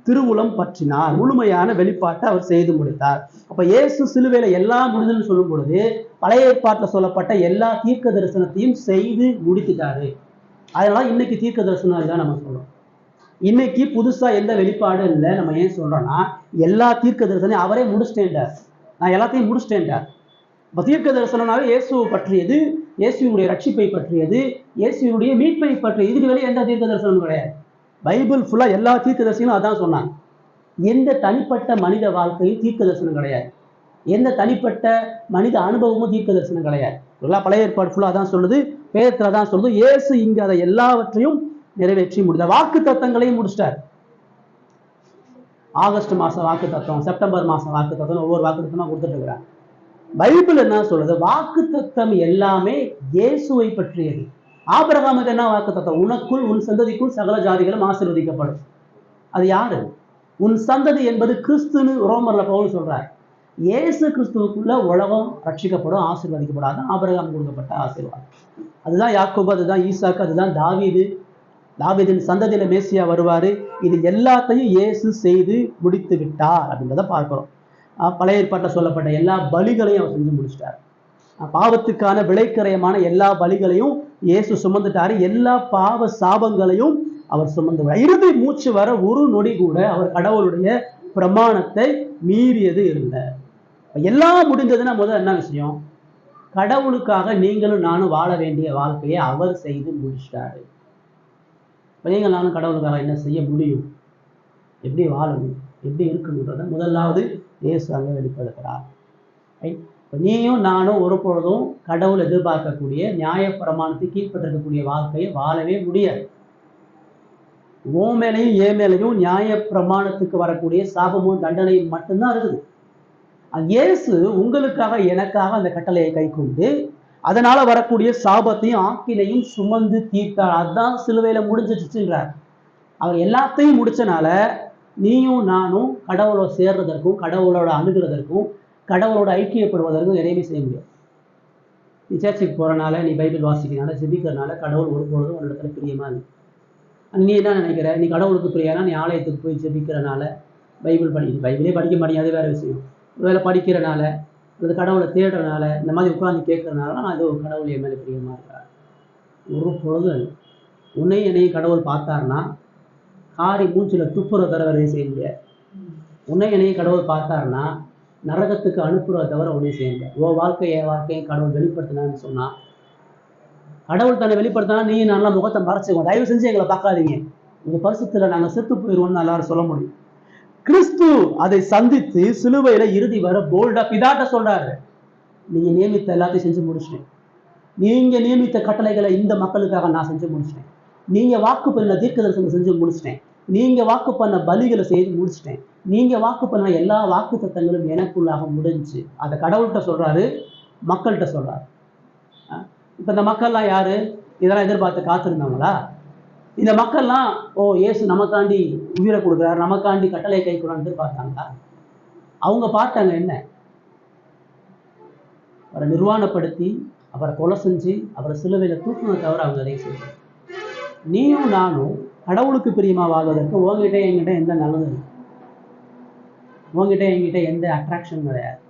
திருவுளம் பற்றினார். முழுமையான வெளிப்பாட்டை அவர் செய்து முடித்தார். அப்ப இயேசு சிலுவையில எல்லாம் முடிஞ்சுன்னு சொல்லும் பொழுது பழைய ஏற்பாட்டில் சொல்லப்பட்ட எல்லா தீர்க்க தரிசனத்தையும் செய்து முடித்துட்டாரு. அதனால இன்னைக்கு தீர்க்க தரிசனம் இல்லை நம்ம சொல்றோம். இன்னைக்கு புதுசா எந்த வெளிப்பாடும் இல்லை. நம்ம ஏன் சொல்றோம்னா எல்லா தீர்க்க தரிசனம் அவரே முடிச்சிட்டேன்டார். நான் எல்லாத்தையும் முடிச்சிட்டேன்டார். இப்போ தீர்க்க தரிசனம்னாவே இயேசுவை பற்றியது, இயேசுவினுடைய ரட்சிப்பை பற்றியது, இயேசுவினுடைய மீட்பை பற்றியது. இதுக்கு வெளியே எந்த தீர்க்க தரிசனமும் கிடையாது. பைபிள் ஃபுல்லா எல்லா தீர்க்க தரிசனமும் அதான் சொன்னாங்க. எந்த தனிப்பட்ட மனித வாழ்க்கையும் தீர்க்க தரிசனம் கிடையாது. எந்த தனிப்பட்ட மனித அனுபவமும் தீர்க்க தரிசனம் கிடையாது. எல்லா பழைய ஏற்பாடு ஃபுல்லா அதான் சொல்லுது, வேதத்துல தான் சொல்லுது. இயேசு இங்க அதை எல்லாவற்றையும் நிறைவேற்றி முடித்தார். வாக்கு தத்தங்களையும் முடிச்சிட்டார். ஆகஸ்ட் மாசம் வாக்கு தத்தம், செப்டம்பர் மாசம் வாக்கு தத்தம், ஒவ்வொரு வாக்கு தத்தமா கொடுத்துட்டு இருக்கிறாங்க. பைபிள் என்ன சொல்லுது, வாக்கு தத்தம் எல்லாமே இயேசுவை பற்றியது. ஆபிரகாமுக்கு என்ன வாக்கு தத்தம், உனக்குள் உன் சந்ததிக்குள் சகல ஜாதிகளும் ஆசீர்வதிக்கப்படும். அது யாரு? உன் சந்ததி என்பது கிறிஸ்துன்னு ரோமர்ல பவுல் சொல்றார். இயேசு கிறிஸ்துவுக்குள்ள உலகம் ரட்சிக்கப்படும், ஆசீர்வதிக்கப்படாது. ஆபிரகாம் கொடுக்கப்பட்ட ஆசீர்வாதம். அதுதான் யாக்கோபு, அதுதான் ஈசாக்கு, அதுதான் தாவீது. தாவீதின் சந்ததியில மேசியா வருவாரு. இது எல்லாத்தையும் இயேசு செய்து முடித்து விட்டார் அப்படின்றத பார்க்கிறோம். பழைய ஏற்பாட்டில் சொல்லப்பட்ட எல்லா பலிகளையும் அவர் செஞ்சு முடிச்சிட்டார். பாவத்துக்கான விளைக்கரையமான எல்லா பலிகளையும் இயேசு சுமந்துட்டாரு. எல்லா பாவ சாபங்களையும் அவர் சுமந்து இறுதி மூச்சு வர ஒரு நொடி கூட அவர் கடவுளுடைய பிரமாணத்தை மீறியது இல்லை. எல்லாம் முடிந்ததுன்னா முதல் என்ன விஷயம், கடவுளுக்காக நீங்களும் நானும் வாழ வேண்டிய வாழ்க்கையை அவர் செய்து முடிச்சிட்டாரு. நீங்கள் நானும் கடவுளுக்காக என்ன செய்ய முடியும், எப்படி வாழணும், எப்படி இருக்கணுன்றத முதலாவது இயேசு அங்கே வெளிப்படுத்துகிறார். இப்போ நீயும் நானும் ஒரு பொழுதும் கடவுள் எதிர்பார்க்கக்கூடிய நியாய பிரமாணத்தை கீழ்பற்றிருக்கக்கூடிய வாழ்க்கையை வாழவே முடியாது. ஓ மேலையும் ஏ மேலையும் நியாய பிரமாணத்துக்கு வரக்கூடிய சாபமும் தண்டனையும் மட்டும்தான் இருக்குது. இயேசு உங்களுக்காக எனக்காக அந்த கட்டளையை கை கொண்டு அதனால வரக்கூடிய சாபத்தையும் ஆக்கினையும் சுமந்து தீர்த்தார். அதுதான் சிலுவையில முடிஞ்சிச்சுன்றார். அவர் எல்லாத்தையும் முடிச்சனால நீயும் நானும் கடவுளோட சேர்றதற்கும், கடவுளோட அணுகிறதற்கும், கடவுளோட ஐக்கியப்படுவதற்கும் எதையுமே செய்ய முடியாது. நீ சர்ச்சுக்கு போறனால, நீ பைபிள் வாசிக்கிறனால, ஜெபிக்கிறனால கடவுள் ஒரு பொழுதும் ஒரு இடத்துல பிரியமா இல்லை. நீ என்ன நினைக்கிற, நீ கடவுளுக்கு பிரியானா நீ ஆலயத்துக்கு போய் ஜெபிக்கிறனால, பைபிளே படிக்க மாட்டேங்க, அது வேற விஷயம். ஒருவேளை படிக்கிறனால அல்லது கடவுளை தேடுறனால, இந்த மாதிரி உட்காந்து கேட்கறதுனால நான் அது ஒரு கடவுள் என் மேலே பிரியமா இருக்கிறார். ஒரு பொழுது உன்னையும் என்னையும் கடவுள் பார்த்தாருன்னா காரி மூச்சில் துப்புறத தவிர வேறையும் செய்ய முடியாது. உன்னை என்னையும் கடவுள் பார்த்தாருன்னா நரகத்துக்கு அனுப்புறத தவிர உன்னையும் செய்ய முடியாது. ஓ வாழ்க்கையை கடவுள் வெளிப்படுத்தினான்னு சொன்னா, கடவுள் தன்னை வெளிப்படுத்தினா நீ நல்லா முகத்தை மறைச்சிக்குவோம், தயவு செஞ்சு எங்களை பார்க்காதீங்க, உங்க பரிசுத்துல நாங்கள் செத்து போயிடுவோம்னு எல்லாரும் சொல்ல முடியும். கிறிஸ்து அதை சந்தித்து சிலுவையில இறுதி வர போல்டா பிதாட்ட சொல்றாரு, நீங்க நியமித்த எல்லாத்தையும் செஞ்சு முடிச்சிட்டேன். நீங்க நியமித்த கட்டளைகளை இந்த மக்களுக்காக நான் செஞ்சு முடிச்சிட்டேன். நீங்க வாக்கு பண்ண தீர்க்க தரிசனம் செஞ்சு முடிச்சிட்டேன். நீங்க வாக்கு பண்ண பலிகளை செய்து முடிச்சிட்டேன், நீங்க வாக்கு பண்ண எல்லா வாக்கு தத்தங்களும் எனக்குள்ளாக முடிஞ்சு. அதை கடவுள்கிட்ட சொல்றாரு, மக்கள்கிட்ட சொல்றாரு. இப்ப இந்த மக்கள்லாம் யாரு? இதெல்லாம் எதிர்பார்த்து காத்திருந்தாங்களா? இந்த மக்கள்லாம் இயேசு நமக்காண்டி உயிரை கொடுக்குறாரு, நமக்காண்டி கட்டளை கை கொடுறான்னு எதிர்பார்த்தாங்களா? அவங்க பார்த்தாங்க என்ன? அவரை நிர்வாணப்படுத்தி, அவரை கொலை செஞ்சு, அவரை சிலுவையில தூக்குனதை தவிர அவங்க அதை செய்ய. நீயும் நானும் கடவுளுக்கு பிரியமா வாழ்வதற்கு உங்ககிட்ட என்கிட்ட எந்த நல்லது இல்லை, உங்ககிட்ட என்கிட்ட எந்த அட்ராக்ஷன் கிடையாது.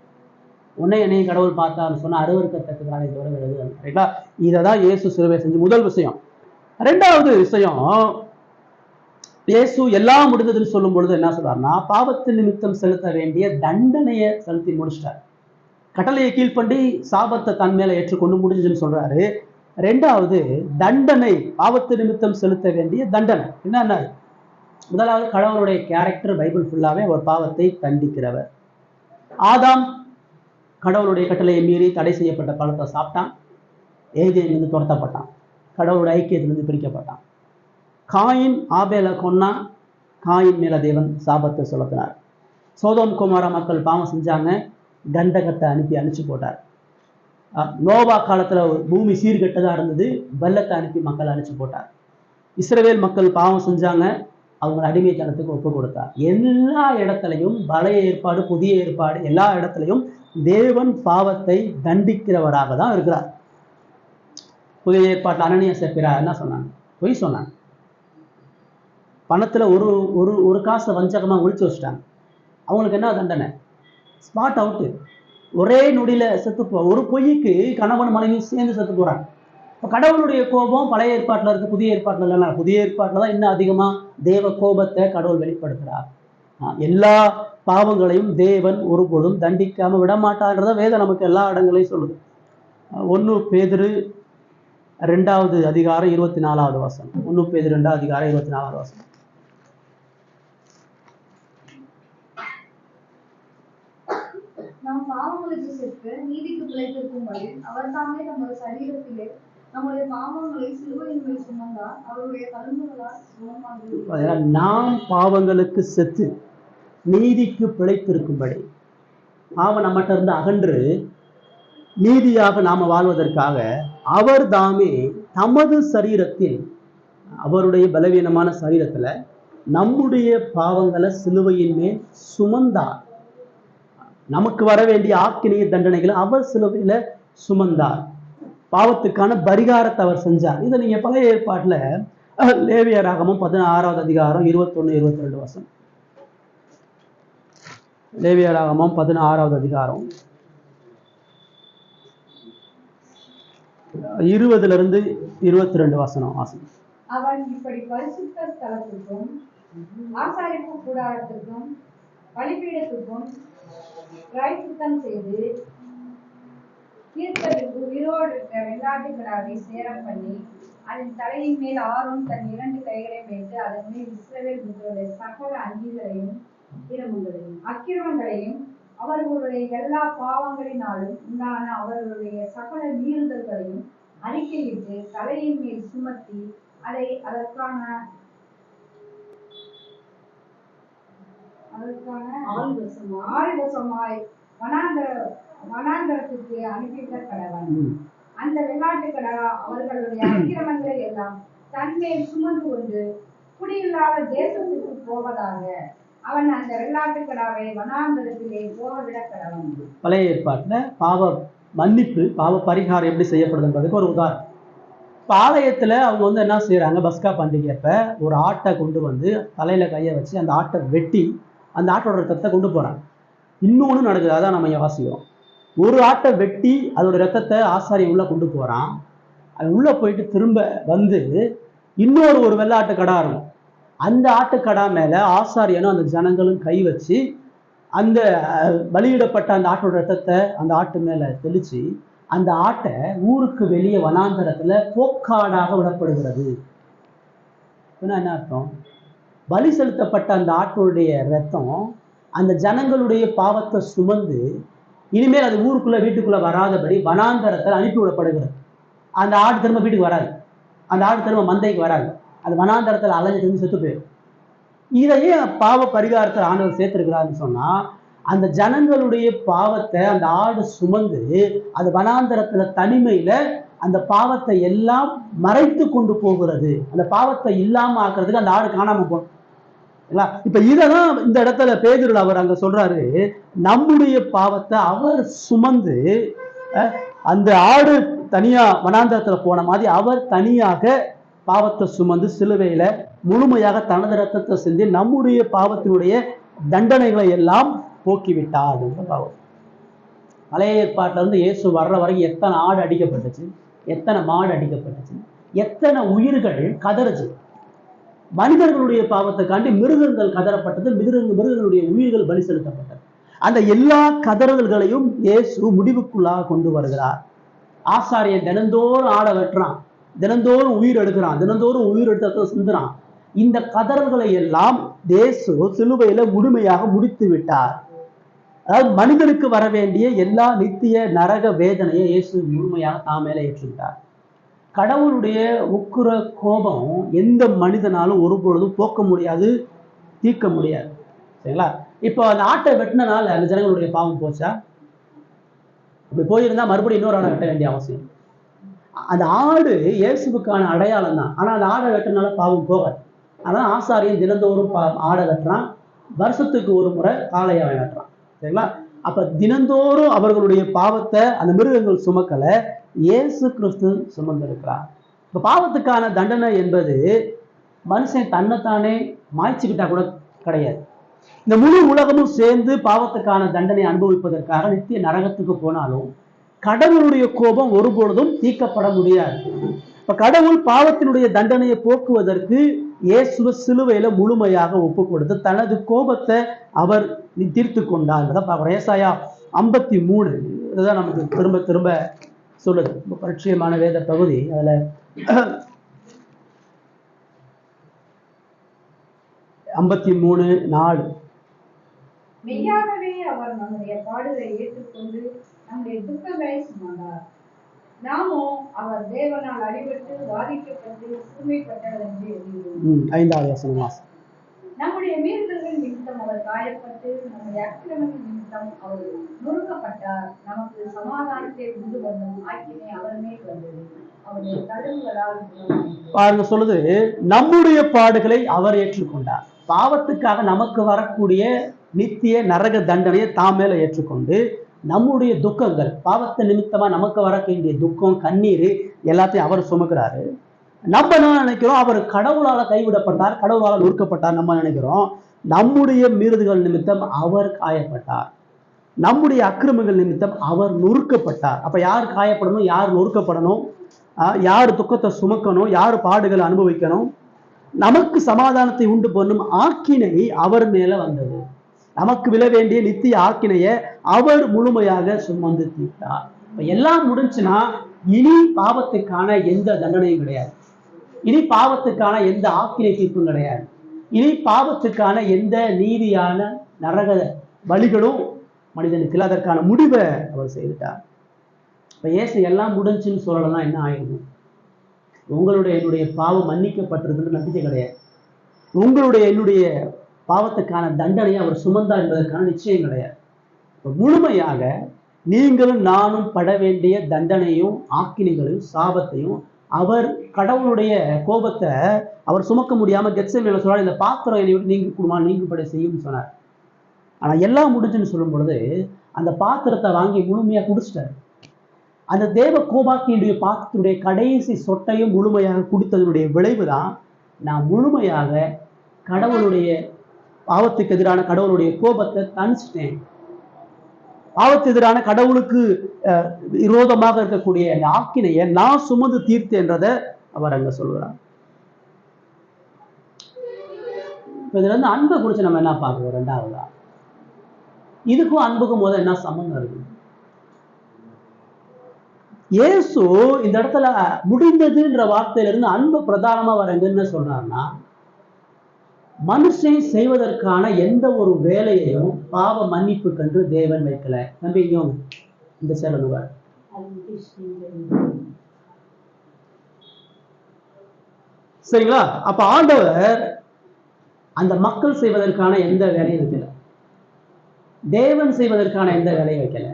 உன்னை என்னையும் கடவுள் பார்த்தான்னு சொன்னா அருவருக்கத்தக்கதான தவிர எழுதுறது. ரைட்டா? இதை தான் இயேசு சிலுவை செஞ்சு முதல் விஷயம். ரெண்டாவது விஷயம், இயேசு எல்லாம் முடிந்ததுன்னு சொல்லும் பொழுது என்ன சொல்றாருன்னா, பாவத்து நிமித்தம் செலுத்த வேண்டிய தண்டனையை செலுத்தி முடிச்சிட்டார். கட்டளையை கீழ்ப்பண்டி சாபத்தை தன் மேல ஏற்றுக்கொண்டு முடிஞ்சதுன்னு சொல்றாரு. ரெண்டாவது தண்டனை, பாவத்து நிமித்தம் செலுத்த வேண்டிய தண்டனை என்ன? முதலாவது கடவுளுடைய கேரக்டர் பைபிள் ஃபுல்லாவே ஒரு பாவத்தை தண்டிக்கிறவர். ஆதாம் கடவுளுடைய கட்டளையை மீறி தடை செய்யப்பட்ட பழத்தை சாப்பிட்டான், ஏதேனிலிருந்து துரத்தப்பட்டான், கடவுளுடைய ஐக்கியத்திலிருந்து பிரிக்கப்பட்டான். காயின் ஆபேலை கொன்னா, காயின் மேல தேவன் சாபத்தை செலுத்தினார். சோதோம் குமாரா மக்கள் பாவம் செஞ்சாங்க, கண்டகத்தை அனுப்பிச்சு போட்டார். நோவா காலத்துல பூமி சீர்கெட்டதா இருந்தது, வெள்ளத்தை அனுப்பி மக்கள் அழிச்சு போட்டார். இஸ்ரவேல் மக்கள் பாவம் செஞ்சாங்க, அவங்க அடிமைத்தனத்துக்கு ஒப்பு கொடுத்தார். எல்லா இடத்துலையும் பழைய ஏற்பாடு புதிய ஏற்பாடு எல்லா இடத்துலையும் தேவன் பாவத்தை தண்டிக்கிறவராக தான் இருக்கிறார். புதிய ஏற்பாட்டில் அனனியா சப்பீரா என்ன சொன்னாங்க? பொய் சொன்னாங்க. பணத்துல ஒரு ஒரு ஒரு காசை வஞ்சகமா ஒழிச்சு வச்சுட்டாங்க. அவங்களுக்கு என்ன தண்டனை? Spot out. ஒரே நொடியில செத்து ஒரு பொய்க்கு கணவன் மனைவி சேர்ந்து செத்து போறாங்க. இப்போ கடவுளுடைய கோபம் பழைய ஏற்பாட்டில் இருக்கு, புதிய ஏற்பாட்டில் இல்லைன்னா புதிய ஏற்பாட்டில் தான் இன்னும் அதிகமா தேவ கோபத்தை கடவுள் வெளிப்படுத்துறார். எல்லா பாவங்களையும் தேவன் ஒருபொழுதும் தண்டிக்காம விடமாட்டான்றத வேதம் நமக்கு எல்லா இடங்களையும் சொல்லுது. 1 பேதுரு 2வது அதிகாரம் 24வது வசனம். 1 பேதுரு 2வது அதிகாரம் 24வது வசனம். நாம் பாவங்களுக்கு செத்து நீதிக்கு பிழைத்திருக்கும்படி அவர் தாமே நமது சரீரத்திலே நம்முடைய பாவங்களை சிலுவையின் மேல் சுமந்தார், அவருடைய தழும்புகளால் குணமானது. நாம் பாவங்களுக்கு செத்து நீதிக்கு பிழைத்திருக்கும்படி, பாவம் நம்மகிட்ட இருந்து அகன்று நீதியாக நாம வாழ்வதற்காக அவர் தாமே நமது சரீரத்தில், அவருடைய பலவீனமான சரீரத்துல நம்முடைய பாவங்களை சிலுவையின் மேல் சுமந்தார். நமக்கு வர வேண்டிய ஆக்கினிய தண்டனைகளை அவர் சிலுவையில சுமந்தார். பாவத்துக்கான பரிகாரத்தை அவர் செஞ்சார். இதை நீங்க பழைய ஏற்பாட்டுல லேவியராகமம் 16வது அதிகாரம் 21-22 வசனம். லேவியராகமம் 16வது அதிகாரம் 20-22 வசனம் வாசனம். அவன் இப்படி பரிசுத்த ஸ்தலத்திற்கும் ஆசாரிப்பு கூடாரத்திற்கும் பலிபீடத்துக்கும் பிராயச்சித்தம் செய்து தீர்ப்பதற்கு உயிரோடு வெள்ளாட்டுக்கடாவை சேரம் பண்ணி அதன் தலையின் மேல் ஆரோன் தன் 2 கைகளையும் வைத்து அதன் மேல் இஸ்ரவேல் புத்திரருடைய சகல அங்கீகளையும் அக்கிரமங்களையும் அவர்களுடைய எல்லா பாவங்களினாலும் உண்டான அவர்களுடைய சகல மீறுதல்களையும் அறிக்கையிட்டு தலையின் மேல் சுமத்தி அதை அதற்கான ஆழ்வசமாய் வனாந்தரத்துக்கு அனுப்பிவிட கடவன். அந்த வெள்ளாட்டுக்கடா அவர்களுடைய அக்கிரமங்களை எல்லாம் தன்மேல் சுமந்து கொண்டு குடியில்லாத தேசத்துக்கு போவதாக அவன் அந்த வெள்ளாட்டுக்கடாவை வனாந்தரத்திலே போகவிட கடவன். பழைய ஏற்பாட்டுல பாவ மன்னிப்பு, பாவ பரிகாரம் எப்படி செய்யப்படுதுன்றதுக்கு ஒரு உதாரணம். ஆலயத்துல அவங்க என்ன செய்யறாங்க, பஸ்கா பண்டிகையப்ப ஒரு ஆட்டை கொண்டு வந்து தலையில கையை வச்சு அந்த ஆட்டை வெட்டி அந்த ஆட்டோட ரத்தத்தை கொண்டு போறாங்க. இன்னொன்று நடக்குது, அதான் நம்ம வாசிக்கிறோம். ஒரு ஆட்டை வெட்டி அதோட ரத்தத்தை ஆசாரி உள்ள கொண்டு போறான். அது உள்ள போயிட்டு திரும்ப வந்து இன்னொரு வெள்ளாட்டு கடா இருக்கும். அந்த ஆட்டுக்கடா மேல ஆசாரியனும் அந்த ஜனங்களும் கை வச்சு அந்த பலியிடப்பட்ட அந்த ஆட்டோட ரத்தத்தை அந்த ஆட்டு மேல தெளிச்சு அந்த ஆட்டை ஊருக்கு வெளியே வனாந்தரத்துல போக்காடாக விடப்படுகிறது. என்ன அர்த்தம்? பலி செலுத்தப்பட்ட அந்த ஆட்டுடைய ரத்தம் அந்த ஜனங்களுடைய பாவத்தை சுமந்து இனிமேல் அது ஊருக்குள்ள வீட்டுக்குள்ள வராதபடி வனாந்தரத்தில் அனுப்பி விடப்படுகிறது. அந்த ஆடு திரும்ப வீட்டுக்கு வராது, அந்த ஆடு திரும்ப மந்தைக்கு வராது, அது வனாந்தரத்தில் அலைஞ்சு செத்து போயிடும். இதையே பாவ பரிகாரத்தை ஆண்டவர் சேர்த்திருக்கிறாருன்னு சொன்னா, அந்த ஜனங்களுடைய பாவத்தை அந்த ஆடு சுமந்து அது வனாந்தரத்துல தனிமையில அந்த பாவத்தை எல்லாம் மறைத்து கொண்டு போகிறது. அந்த பாவத்தை இல்லாம ஆக்குறதுக்கு அந்த ஆடு காணாம போகும். இப்ப இததான் இந்த இடத்துல பேதுரு அவர் அங்க சொல்றாரு, நம்முடைய பாவத்தை அவர் சுமந்து, அந்த ஆடு தனியா வனாந்தரத்துல போன மாதிரி அவர் தனியாக பாவத்தை சுமந்து சிலுவையில முழுமையாக தனது ரத்தத்தை செஞ்சு நம்முடைய பாவத்தினுடைய தண்டனைகளை எல்லாம் போக்கிவிட்டார். பாவம் பழைய ஏற்பாட்டுல இருந்து இயேசு வர்ற வரைக்கும் எத்தனை ஆடு அடிக்கப்பட்டுச்சு, எத்தனை மாடு அடிக்கப்பட்டுச்சு, எத்தனை உயிர்கள் கதறுச்சு. மனிதர்களுடைய பாவத்தை காண்டி மிருகங்கள் கதறப்பட்டது, மிருகங்களுடைய உயிர்கள் பலி செலுத்தப்பட்டது. அந்த எல்லா கதறல்களையும் இயேசு முடிவுக்குள்ளாக கொண்டு வருகிறார். ஆசாரியன் தினந்தோறும் ஆடை வெட்டுறான், தினந்தோறும் உயிர் எடுக்கிறான், தினந்தோறும் உயிர் எடுத்த சிந்துறான். இந்த கதறல்களை எல்லாம் இயேசு சிலுவையில முழுமையாக முடித்து விட்டார். அதாவது மனிதனுக்கு வர வேண்டிய எல்லா நித்திய நரக வேதனையை இயேசு முழுமையாக தான் மேல ஏற்றுக்கிட்டார். கடவுளுடைய உக்கிர கோபம் எந்த மனிதனாலும் ஒருபொழுதும் போக்க முடியாது, தீர்க்க முடியாது. சரிங்களா? இப்போ அந்த ஆட்டை வெட்டினால அந்த ஜனங்களுடைய பாவம் போச்சா? அப்படி போயிருந்தா மறுபடியும் இன்னொரு ஆடை வெட்ட வேண்டிய அவசியம். அந்த ஆடு இயேசுவுக்கான அடையாளம் தான். ஆனா அந்த ஆடை வெட்டினால பாவம் போகாது. அதான் ஆசாரியன் தினந்தோறும் ஆடை வெட்டுறான், வருஷத்துக்கு ஒரு முறை காளையை வெட்டுறான். சரிங்களா? அப்ப தினந்தோறும் அவர்களுடைய பாவத்தை அந்த மிருகங்கள் சுமக்கல, இயேசு கிறிஸ்து சுமந்திருக்கிறார். இப்ப பாவத்துக்கான தண்டனை என்பது மனுஷன் தன்னைத்தானே மாய்ச்சிக்கிட்டா கூட கிடையாது. இந்த முழு உலகமும் சேர்ந்து பாவத்துக்கான தண்டனை அனுபவிப்பதற்காக நித்திய நரகத்துக்கு போனாலும் கடவுளுடைய கோபம் ஒருபொழுதும் தீர்க்கப்பட முடியாது. இப்ப கடவுள் பாவத்தினுடைய தண்டனையை போக்குவதற்கு இயேசுவ சிலுவையில முழுமையாக ஒப்பு கொடுத்து தனது கோபத்தை அவர் தீர்த்து கொண்டார். ஏசாயா 53 இதுதான் நமக்கு திரும்ப திரும்ப சொல்லுது. ரொம்ப பரிச்சயமான வேத பகுதி. அதுல 53:4 மெய்யாகவே அவர் நம்முடைய பாடுகளை ஏற்றுக்கொண்டு நம்முடைய துக்கங்களை சுமந்தார். நாமோ அவர் தேவனால் அடிபட்டு வாதிக்கப்பட்டு சிறுமைப்பட்டார் என்று எழுதுகிறோம். 5வது வசனம். நம்முடைய மீறுதல்கள் நிமித்தம் அவர் காயப்பட்டு நம்முடைய அக்கிரமங்கள் நிமித்தம் அவர் நொறுக்கப்பட்டார். நமக்கு சமாதானத்தை உண்டு பண்ணும் ஆக்கினை அவர் மேல் வந்தது, அவருடைய தழும்புகளால் பாருங்க சொல்லுது, நம்முடைய பாடுகளை அவர் ஏற்றுக்கொண்டார். பாவத்துக்காக நமக்கு வரக்கூடிய நித்திய நரக தண்டனையை தாம் மேல ஏற்றுக்கொண்டு நம்முடைய துக்கங்கள், பாவத்தை நிமித்தமா நமக்கு வர வேண்டிய துக்கம், கண்ணீர் எல்லாத்தையும் அவர் சுமக்கிறாரு. நம்ம என்ன நினைக்கிறோம், அவர் கடவுளால கைவிடப்பட்டார், கடவுளால நொறுக்கப்பட்டார் நம்ம நினைக்கிறோம். நம்முடைய மீறுதல்கள் நிமித்தம் அவர் காயப்பட்டார், நம்முடைய அக்கிரமங்கள் நிமித்தம் அவர் நொறுக்கப்பட்டார். அப்ப யார் காயப்படணும், யார் நொறுக்கப்படணும், யார் துக்கத்தை சுமக்கணும், யார் பாடுகளை அனுபவிக்கணும்? நமக்கு சமாதானத்தை உண்டு பண்ணும் ஆக்கினை அவர் மேல வந்தது. நமக்கு விழ வேண்டிய நித்திய ஆக்கினையை அவர் முழுமையாக சுமந்து தீர்த்தார். எல்லாம் முடிஞ்சுன்னா இனி பாவத்துக்கான எந்த தண்டனையும் கிடையாது, இனி பாவத்துக்கான எந்த ஆக்கினை தீர்ப்பும் கிடையாது, இனி பாவத்துக்கான எந்த நீதியான நரக வழிகளும் மனிதனுக்கு இல்லை. அதற்கான முடிவை அவர் செய்துட்டார். இப்ப இயேசு எல்லாம் முடிஞ்சுன்னு சொல்லலாம், என்ன ஆயிடும்? உங்களுடைய என்னுடைய பாவம் மன்னிக்கப்பட்டிருக்குன்னு நம்பிக்கை கிடையாது. உங்களுடைய என்னுடைய பாவத்துக்கான தண்டனையை அவர் சுமந்தார் என்பதற்கான நிச்சயம் கிடையாது. முழுமையாக நீங்களும் நானும் பட வேண்டிய தண்டனையும் ஆக்கினைகளையும் சாபத்தையும் அவர், கடவுளுடைய கோபத்தை அவர் சுமக்க முடியாம கெத்செமனேல சொன்னார், இந்த பாத்திரம் என்னை விட்டு நீங்க கூடுமா, நீங்கும்படி செய்யும் சொன்னார். ஆனா எல்லாம் முடிஞ்சுன்னு சொல்லும் பொழுது அந்த பாத்திரத்தை வாங்கி முழுமையா குடிச்சிட்டார். அந்த தேவ கோபாக்கினுடைய பாத்திரத்துடைய கடைசி சொட்டையும் முழுமையாக குடித்ததனுடைய விளைவு தான் நான் முழுமையாக கடவுளுடைய பாவத்துக்கு எதிரான கடவுளுடைய கோபத்தை தணிச்சிட்டேன். பாவத்துக்கு எதிரான கடவுளுக்கு விரோதமாக இருக்கக்கூடிய அந்த ஆக்கினையை நான் சுமந்து தீர்த்தேன்றதை அவர் அங்க சொல்கிறார். இதுல இருந்து அன்பை குறித்து நம்ம என்ன பார்க்கிறோம்? ரெண்டாவதா, இதுக்கும் அன்புக்கும் முதல்ல என்ன சம்பந்தம் இருக்கு? இயேசு இந்த இடத்துல முடிந்ததுன்ற வார்த்தையில இருந்து அன்பு பிரதானமா வரங்கன்னு சொல்றாருன்னா, மனுஷன் செய்வதற்கான எந்த ஒரு வேலையையும் பாவ மன்னிப்பு கண்டு தேவன் வைக்கல. நம்பிக்கையும் இந்த செலவுகள் சரிங்களா? அப்ப ஆண்டவர் அந்த மக்கள் செய்வதற்கான எந்த வேலையும் வைக்கல, தேவன் செய்வதற்கான எந்த வேலையும் வைக்கல,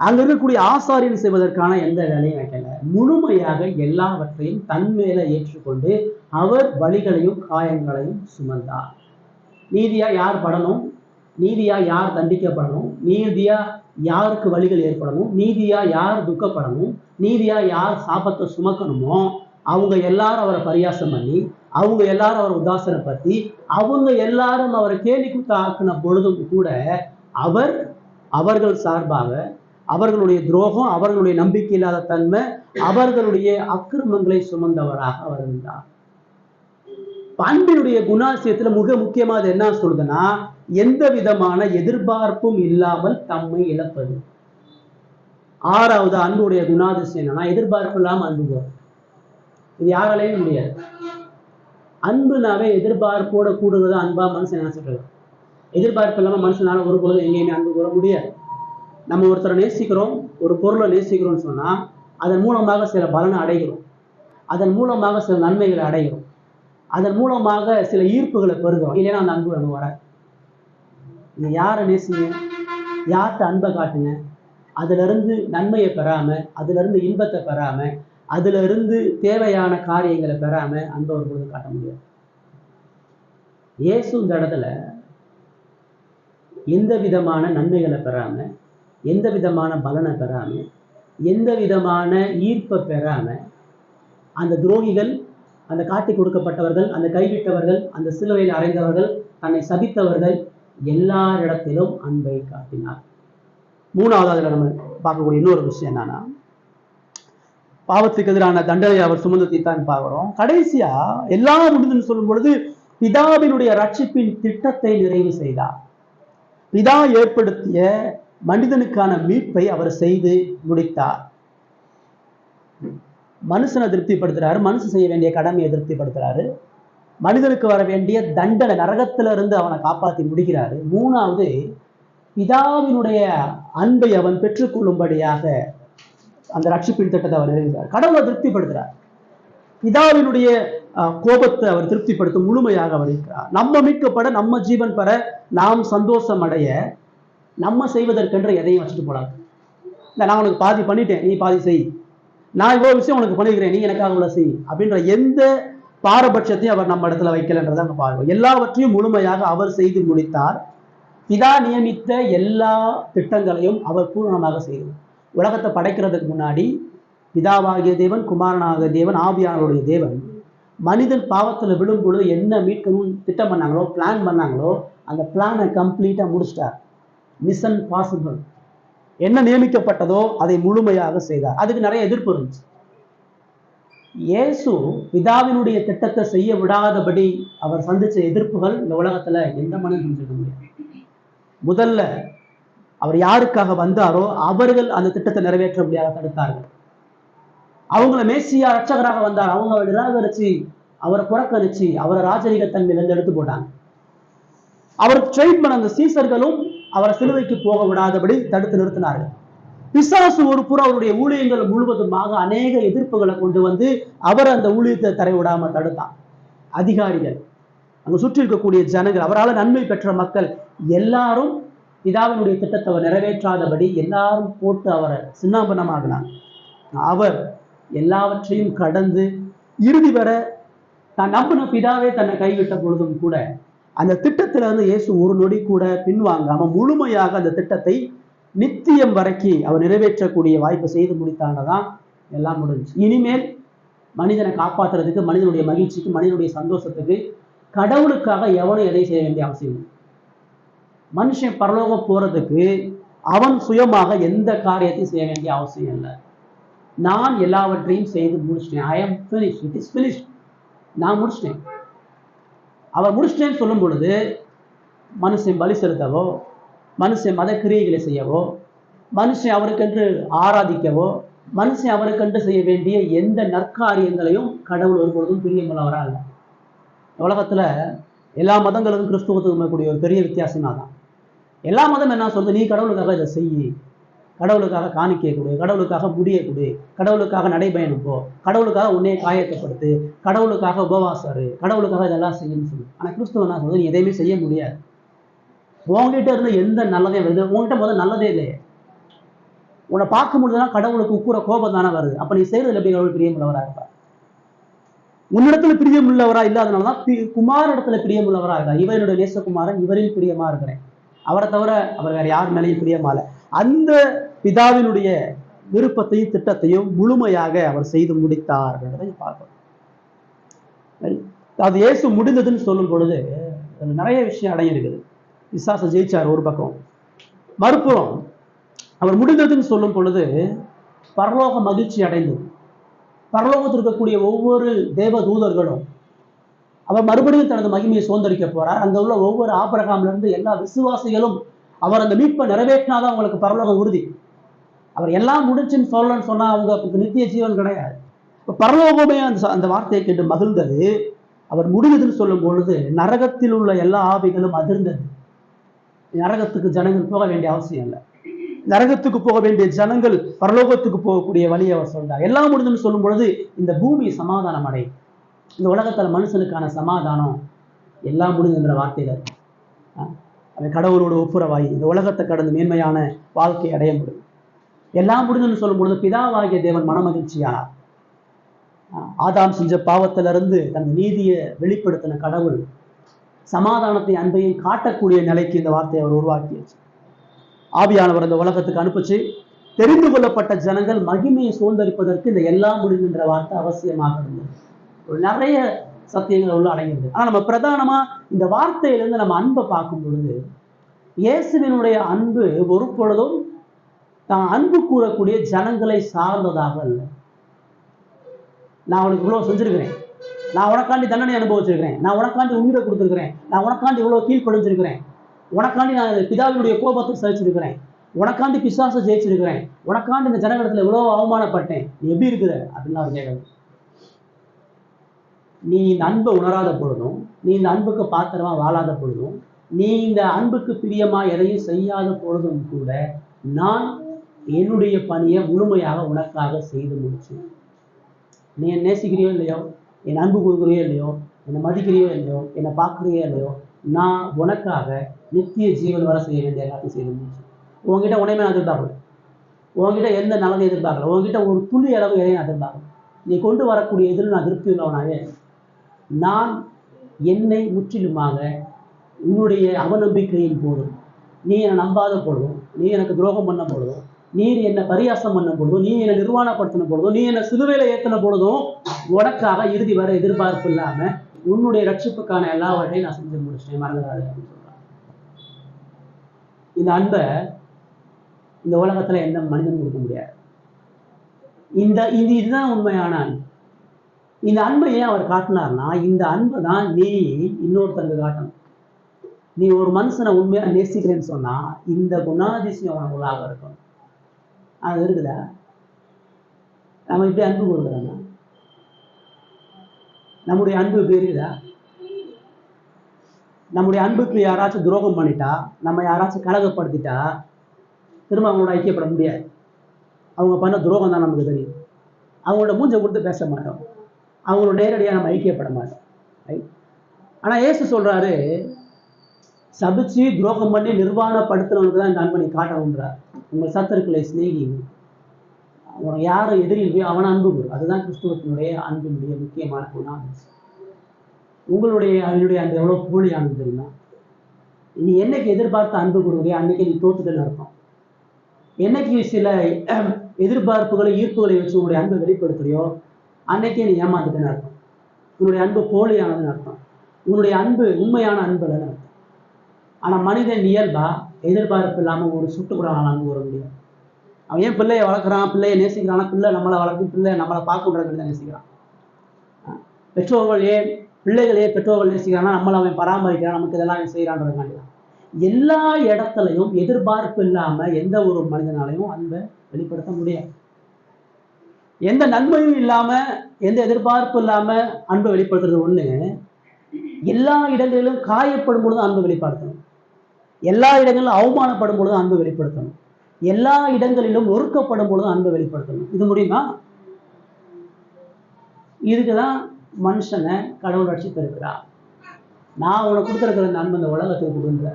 அங்க இருக்கக்கூடிய ஆசாரியன் செய்வதற்கான எந்த வேலையும் வைக்கல. முழுமையாக எல்லாவற்றையும் தன் மேல ஏற்றுக்கொண்டு அவர் வலிகளையும் காயங்களையும் சுமந்தார். நீதியா யார் படணும், நீதியா யார் தண்டிக்கப்படணும், நீதியா யாருக்கு வலிகள் ஏற்படணும், நீதியா யார் துக்கப்படணும், நீதியா யார் சாபத்தை சுமக்கணுமோ அவங்க எல்லாரும் அவரை பரியாசம் பண்ணி, அவங்க எல்லாரும் அவரை உதாசனப்படுத்தி, அவங்க எல்லாரும் அவரை கேலி குத்த ஆக்கின பொழுதும் கூட அவர்கள் சார்பாக அவர்களுடைய துரோகம், அவர்களுடைய நம்பிக்கை இல்லாத தன்மை, அவர்களுடைய அக்கிரமங்களை சுமந்தவராக அவர் இருந்தார். அன்பினுடைய குணாசியத்துல மிக முக்கியமாக என்ன சொல்லுதுன்னா, எந்த விதமான எதிர்பார்ப்பும் இல்லாமல் தம்மை இழப்பது. ஆறாவது அன்புடைய குணாதிசயம் என்னன்னா, எதிர்பார்ப்பு இல்லாமல் அன்பு போறது. இது யாராலையும் முடியாது. அன்புனாவே எதிர்பார்ப்போட கூடுறது அன்பா மனுஷன் நினைச்சிட்டு. எதிர்பார்ப்பு இல்லாம மனுஷனால ஒரு பொழுது எங்கேயுமே அன்பு கூற முடியாது. நம்ம ஒருத்தரை நேசிக்கிறோம், ஒரு பொருளை நேசிக்கிறோம்னு சொன்னா அதன் மூலமாக சில பலனை அடைகிறோம், அதன் மூலமாக சில நன்மைகளை அடைகிறோம், அதன் மூலமாக சில ஈர்ப்புகளை பெறுகிறோம். இல்லைன்னா அந்த அன்பு நம்ம வராது. நீங்க யாரை நேசிங்க, யார்கிட்ட அன்பை காட்டுங்க, அதுல இருந்து நன்மையை பெறாம, அதுல இருந்து இன்பத்தை பெறாம, அதுல இருந்து தேவையான காரியங்களை பெறாம அன்பை ஒரு பொழுது காட்ட முடியாது. இயேசு இந்த இடத்துல எந்த விதமான நன்மைகளை பெறாம, எந்த விதமான பலனை பெறாம, எந்த விதமான ஈர்ப்பை பெறாம, அந்த துரோகிகள், அந்த காட்டி கொடுக்கப்பட்டவர்கள், அந்த கைவிட்டவர்கள், அந்த சிலுவையில் அறைந்தவர்கள், தன்னை சபித்தவர்கள் எல்லாரிடத்திலும் அன்பை காட்டினார். மூணாவது அதுல நம்ம பார்க்கக்கூடிய இன்னொரு விஷயம் என்னன்னா, பாவத்துக்கு எதிரான தண்டனை அவர் சுமந்து தீர்த்தான் பார்க்கிறோம். கடைசியா எல்லாம் முடிந்துன்னு சொல்லும் பொழுது பிதாவினுடைய ரட்சிப்பின் திட்டத்தை நிறைவு செய்தார். பிதா ஏற்படுத்திய மனிதனுக்கான மீட்பை அவர் செய்து முடித்தார். மனுஷனை திருப்திப்படுத்துறாரு, மனுஷன் செய்ய வேண்டிய கடமையை திருப்திப்படுத்துறாரு, மனிதனுக்கு வர வேண்டிய தண்டனை நரகத்திலிருந்து அவனை காப்பாற்றி முடிக்கிறாரு. மூணாவது, பிதாவினுடைய அன்பை அவன் பெற்றுக்கொள்ளும்படியாக அந்த ரட்சிப்பின் திட்டத்தை அவர் நிறைவேற்றார். கடவுளை திருப்திப்படுத்துறார். பிதாவினுடைய கோபத்தை அவர் திருப்திப்படுத்தும் முழுமையாக அவர் இருக்கிறார். நம்ம மீட்கப்பட, நம்ம ஜீவன் பெற, நாம் சந்தோஷம் அடைய, நம்ம செய்வதற்கென்று எதையும் வச்சுட்டு போடாது. இல்லை, நான் உனக்கு பாதி பண்ணிட்டேன், நீ பாதி செய், நான் இவ்வளோ விஷயம் உனக்கு பண்ணிக்கிறேன், நீ எனக்காக இவ்வளோ செய் அப்படின்ற எந்த பாரபட்சத்தையும் அவர் நம்ம இடத்துல வைக்கலன்றதை நம்ம பார்க்கிறோம். எல்லாவற்றையும் முழுமையாக அவர் செய்து முடித்தார். பிதா நியமித்த எல்லா திட்டங்களையும் அவர் பூரணமாக செய்தார். உலகத்தை படைக்கிறதுக்கு முன்னாடி பிதாவாகிய தேவன், குமாரனாகிய தேவன், ஆவியானவருடைய தேவன் மனிதன் பாவத்தில் விழும் பொழுது என்ன மீட்கணும்னு திட்டம் பண்ணாங்களோ, பிளான் பண்ணாங்களோ, அந்த பிளானை கம்ப்ளீட்டா முடிச்சிட்டார். Mission possible. என்ன நியமிக்கப்பட்டதோ அதை முழுமையாக செய்தார். அதுக்கு நிறைய எதிர்ப்பு இருந்துச்சு. இயேசு பிதாவினுடைய திட்டத்தை செய்ய விடாதபடி அவர் சந்திச்ச எதிர்ப்புகள் இந்த உலகத்துல எந்த மனிதனும் செஞ்சிருக்க முடியாது. முதல்ல அவர் யாருக்காக வந்தாரோ அவர்கள் அந்த திட்டத்தை நிறைவேற்ற முடியாத தடுத்தார்கள். அவங்கள மேசியா ரட்சகராக வந்தார், அவங்க அவரை நிராகரிச்சு, அவரை புறக்கணிச்சு, அவரை ராஜரீக தன்மையிலிருந்து எடுத்து போட்டாங்க. அவர் ட்ரெயின் பண்ண அந்த சீசர்களும் அவரை சிலுவைக்கு போக விடாதபடி தடுத்து நிறுத்தினார்கள். பிசாசு ஒரு புறம் அவருடைய ஊழியங்கள் முழுவதுமாக அநேக எதிர்ப்புகளை கொண்டு வந்து அவர் அந்த ஊழியத்தை தரை விடாம தடுத்தான். அதிகாரிகள், அங்க சுற்றி இருக்கக்கூடிய ஜனங்கள், அவரால் நன்மை பெற்ற மக்கள் எல்லாரும் பிதாவினுடைய திட்டத்தை அவர் நிறைவேற்றாதபடி எல்லாரும் போட்டு அவரை சின்னாபனமாகினார். அவர் எல்லாவற்றையும் கடந்து இறுதி வர தான் நம்பின பிதாவே தன்னை கைவிட்ட பொழுதும் கூட அந்த திட்டத்துல இருந்து இயேசு ஒரு நொடி கூட பின்வாங்காம முழுமையாக அந்த திட்டத்தை நித்தியம் வரைக்கும் அவர் நிறைவேற்றக்கூடிய வாய்ப்பை செய்து முடித்தானதான் எல்லாம் முடிஞ்சு. இனிமேல் மனிதனை காப்பாற்றுறதுக்கு, மனிதனுடைய மகிழ்ச்சிக்கு, மனிதனுடைய சந்தோஷத்துக்கு கடவுளுக்காக எவனும் எதை செய்ய வேண்டிய அவசியம் இல்லை. மனுஷன் பரலோகம் போறதுக்கு அவன் சுயமாக எந்த காரியத்தையும் செய்ய வேண்டிய அவசியம் இல்லை. நான் எல்லாவற்றையும் செய்து முடிச்சிட்டேன். I am finished, it is finished. நான் முடிச்சிட்டேன். அவர் முடிச்சிட்டேன்னு சொல்லும் பொழுது மனுஷன் பலி செலுத்தவோ, மனுஷன் மத கிரியைகளை செய்யவோ, மனுஷன் அவருக்கென்று ஆராதிக்கவோ, மனுஷன் அவருக்கென்று செய்ய வேண்டிய எந்த நற்காரியங்களையும் கடவுள் ஒருபொழுதும் பிரியமுள்ளவரா இல்லை. உலகத்துல எல்லா மதங்களுக்கும் கிறிஸ்துவத்துக்கும் கூடிய ஒரு பெரிய வித்தியாசமா தான். எல்லா மதம் என்ன சொல்றது, நீ கடவுளுக்காக இதை செய்யி, கடவுளுக்காக காணிக்கை கொடு, கடவுளுக்காக முடிய கொடு, கடவுளுக்காக நடைபயணம் போ, கடவுளுக்காக உன்னையே காயத்தைப்படுத்து, கடவுளுக்காக உபவாசம், கடவுளுக்காக இதெல்லாம் செய்யணும்னு சொல்லு. ஆனால் கிறிஸ்துவ என்ன சொல்றது, நீ எதையுமே செய்ய முடியாது. உங்ககிட்ட இருந்து எந்த நல்லதே வருது? உங்ககிட்ட முதல்ல நல்லதே இல்லையே. உன்னை பார்க்க முடியுதுன்னா கடவுளுக்கு உக்குற கோபம் தானே வருது. அப்ப நீ செய்யறதுல எப்படி கடவுள் பிரியமுள்ளவரா இருப்பா? உன்னிடத்துல பிரியமுள்ளவரா இல்லாதனாலதான் குமாரிடத்துல பிரியமுள்ளவரா இருக்கா. இவர் என்னுடைய நேசகுமாரன், இவரில் பிரியமா இருக்கிறேன். அவரை தவிர அவர் வேற யார் மேலேயும் பிரியமா இல்லை. அந்த பிதாவினுடைய விருப்பத்தையும் திட்டத்தையும் முழுமையாக அவர் செய்து முடித்தார் என்பதை பார்க்கணும். அது இயேசு முடிந்ததுன்னு சொல்லும் பொழுது நிறைய விஷயம் அடங்கியிருக்குது. பிசாசை ஜெயிச்சார் ஒரு பக்கம், மறுபுறம் அவர் முடிந்ததுன்னு சொல்லும் பொழுது பரலோக மகிழ்ச்சி அடைந்தது. பரலோகத்தில் இருக்கக்கூடிய ஒவ்வொரு தேவ தூதர்களும் அவர் மறுபடியும் தனது மகிமையை சுதந்திரிக்க போறார். அங்க உள்ள ஒவ்வொரு ஆபிரகாம்ல இருந்து எல்லா விசுவாசிகளும் அவர் அந்த மீட்பை நிறைவேற்றினாதான் அவங்களுக்கு பரலோகம் உறுதி. அவர் எல்லாம் முடிச்சுன்னு சொல்லணும்னு சொன்னா அவங்க நித்திய ஜீவன் கிடையாது. இப்போ பரலோகமே அந்த வார்த்தையை கேட்டு மகிழ்ந்தது. அவர் முடிந்ததுன்னு சொல்லும் பொழுது நரகத்தில் உள்ள எல்லா ஆவிகளும் அதிர்ந்தது. நரகத்துக்கு ஜனங்கள் போக வேண்டிய அவசியம் இல்லை. நரகத்துக்கு போக வேண்டிய ஜனங்கள் பரலோகத்துக்கு போகக்கூடிய வழியை அவர் சொல்றார். எல்லாம் முடிஞ்சுன்னு சொல்லும் பொழுது இந்த பூமி சமாதானம் அடை, இந்த உலகத்துல மனுஷனுக்கான சமாதானம் எல்லாம் முடிஞ்சுன்ற வார்த்தையில இருக்கு. அவன் கடவுளோட ஒப்புரவாயி இந்த உலகத்தை கடந்து மேன்மையான வாழ்க்கையை அடைய முடியும். எல்லாம் முடிஞ்சுன்னு சொல்லும் பொழுது பிதாவாகிய தேவன் மனமகிழ்ச்சியா ஆதாம் செஞ்ச பாவத்திலிருந்து தன் நீதியை வெளிப்படுத்தின கடவுள் சமாதானத்தை அன்பையும் காட்டக்கூடிய நிலைக்கு இந்த வார்த்தையை அவர் உருவாக்கியாச்சு. ஆவியானவர் இந்த உலகத்துக்கு அனுப்பிச்சு தெரிந்து கொள்ளப்பட்ட ஜனங்கள் மகிமையை சுதந்திரிப்பதற்கு இந்த எல்லாம் முடிகின்ற வார்த்தை அவசியமாக இருந்தது. நிறைய சத்தியங்கள் உள்ள அடங்கியிருந்தது. ஆனா நம்ம பிரதானமா இந்த வார்த்தையிலிருந்து நம்ம அன்பை பார்க்கும் பொழுது இயேசுவினுடைய அன்பு ஒரு பொழுதும் தான் அன்பு கூறக்கூடிய ஜனங்களை சார்ந்ததாக இல்லை. நான் உனக்கு இவ்வளவு செஞ்சிருக்கிறேன், நான் உனக்காண்டி தண்டனை அனுபவிச்சிருக்கிறேன், நான் உனக்காண்டி உயிரை கொடுத்துருக்கிறேன், நான் உனக்காண்டி இவ்வளவு கீழ்ப்படிஞ்சிருக்கிறேன், உனக்காண்டி நான் பிதாவினுடைய கோபத்தை சகிச்சிருக்கிறேன், உனக்காண்டி பிசாசை ஜெயிச்சிருக்கிறேன், உனக்காண்டி இந்த ஜனங்களிடத்துல இவ்வளவு அவமானப்பட்டேன், நீ எப்படி இருக்கிற அப்படின்னு அவர் கேட்கணும். நீ இந்த அன்பை உணராத பொழுதும், நீ இந்த அன்புக்கு பாத்திரமா வாழாத பொழுதும், நீ இந்த அன்புக்கு பிரியமா எதையும் செய்யாத பொழுதும் கூட நான் என்னுடைய பணியை முழுமையாக உனக்காக செய்து முடிச்சேன். நீ என்னை நேசிக்கிறியோ இல்லையோ, என் அன்பு கொடுக்குறியோ இல்லையோ, என்னை மதிக்கிறியோ இல்லையோ, என்னை பார்க்குறியோ இல்லையோ, நான் உனக்காக நித்திய ஜீவன் வர செய்ய வேண்டிய எல்லாத்தையும் செய்து முடிச்சேன். உங்ககிட்ட உடனே நான் எதிர்பார்க்கல, உங்ககிட்ட எந்த நலனை எதிர்பார்க்கல, உங்ககிட்ட ஒரு துளி அளவு எதையும் எதிர்பார்க்கல. நீ கொண்டு வரக்கூடிய எதில் நான் திருப்தி உள்ளவனாவே. நான் என்னை முற்றிலுமாக உன்னுடைய அவநம்பிக்கையின் போதும், நீ என்னை நம்பாத பொழுதும், நீ எனக்கு துரோகம் பண்ண பொழுதும், நீ என்னை பரியாசம் பண்ண பொழுதும், நீ என்னை நிர்வாணப்படுத்தின பொழுதும், நீ என்னை சிலுவையில ஏற்றின பொழுதும் உனக்காக இறுதி வரை எதிர்பார்ப்பு இல்லாம உன்னுடைய ரட்சிப்புக்கான எல்லாவற்றையும் நான் செஞ்சு முடிச்சிட்டேன், மறந்துடாது அப்படின்னு சொல்றாங்க. இந்த அன்பை இந்த உலகத்துல எந்த மனிதனும் கொடுக்க முடியாது. இதுதான் உண்மையான அன்பு. இந்த அன்பை ஏன் அவர் காட்டினார்னா, இந்த அன்பை தான் நீ இன்னொருத்தருக்கு காட்டணும். நீ ஒரு மனுஷனை உண்மையா நேசிக்கிறேன்னு சொன்னா இந்த குணாதிசயம் அவனுக்குள்ளாக இருக்கணும். அது இருக்குதா? நம்ம இப்படி அன்பு கொடுக்குறோங்க, நம்முடைய அன்பு இப்படி இருக்குதா? நம்முடைய அன்புக்கு யாராச்சும் துரோகம் பண்ணிட்டா, நம்ம யாராச்சும் கலகப்படுத்திட்டா திரும்ப அவங்களோட ஐக்கியப்பட முடியாது. அவங்க பண்ண துரோகம் தான் நமக்கு தெரியும். அவங்களோட மூஞ்சை கொடுத்து பேச மாட்டோம், அவங்களோட நேரடியாக நம்ம ஐக்கியப்பட மாட்டோம். ஆனா இயேசு சொல்றாரு, சபிச்சு துரோகம் பண்ணி நிர்வாணப்படுத்துறவனுக்கு தான் இந்த அன்பை காட்டணுன்றார். உங்கள் சத்துருக்களை சிநேகிங்க, அவன் யாரை எதிரி இல்லையோ அவனை அன்பு கூறு. அதுதான் கிறிஸ்துவத்தினுடைய அன்பினுடைய முக்கியமான குணாதிசயம். உங்களுடைய அவனுடைய அன்பு எவ்வளவு போலியானது தெரியுமா? நீ என்னைக்கு எதிர்பார்த்த அன்பு கொடுக்குறியோ அன்னைக்கு நீ தோத்துட்டுன்னு அர்த்தம். என்னைக்கு சில எதிர்பார்ப்புகளை ஈர்ப்புகளை வச்சு உன்னுடைய அன்பை வெளிப்படுத்துறியோ அன்னைக்கே நீ ஏமாந்துட்டுன்னு அர்த்தம். உன்னுடைய அன்பு போலியானதுன்னு அர்த்தம். உன்னுடைய அன்பு உண்மையான அன்பு இல்லைன்னு அர்த்தம். ஆனா மனிதன் இயல்பா எதிர்பார்ப்பு இல்லாம ஒரு சுட்டு கூட அவனால் அன்பு வர முடியாது. அவன் ஏன் பிள்ளையை வளர்க்குறான், பிள்ளையை நேசிக்கிறானா, பிள்ளை நம்மளை வளர்க்கும், பிள்ளை நம்மளை பார்க்கணுன்றது தான் நேசிக்கிறான். பெற்றோர்கள் ஏன் பிள்ளைகளே பெற்றோர்கள் நேசிக்கிறான்னா நம்மளை அவன் பராமரிக்கிறான், நமக்கு இதெல்லாம் செய்யறான்றதுக்காண்டி தான். எல்லா இடத்துலையும் எதிர்பார்ப்பு இல்லாம எந்த ஒரு மனிதனாலையும் அன்பை வெளிப்படுத்த முடியாது. எந்த நன்மையும் இல்லாம எந்த எதிர்பார்ப்பு இல்லாம அன்பை வெளிப்படுத்துறது ஒண்ணு. எல்லா இடங்களிலும் காயப்படும் பொழுது அன்பு வெளிப்படுத்தணும், எல்லா இடங்களிலும் அவமானப்படும் பொழுது அன்பு வெளிப்படுத்தணும், எல்லா இடங்களிலும் நொறுக்கப்படும் பொழுது அன்பை வெளிப்படுத்தணும். இது முடியுமா? இதுக்குதான் மனுஷனை கடவுள் ரட்சித்திருக்கிறார். நான் உனக்கு கொடுத்துருக்கிற இந்த அன்பு இந்த உலகத்துக்கு கொடுங்க.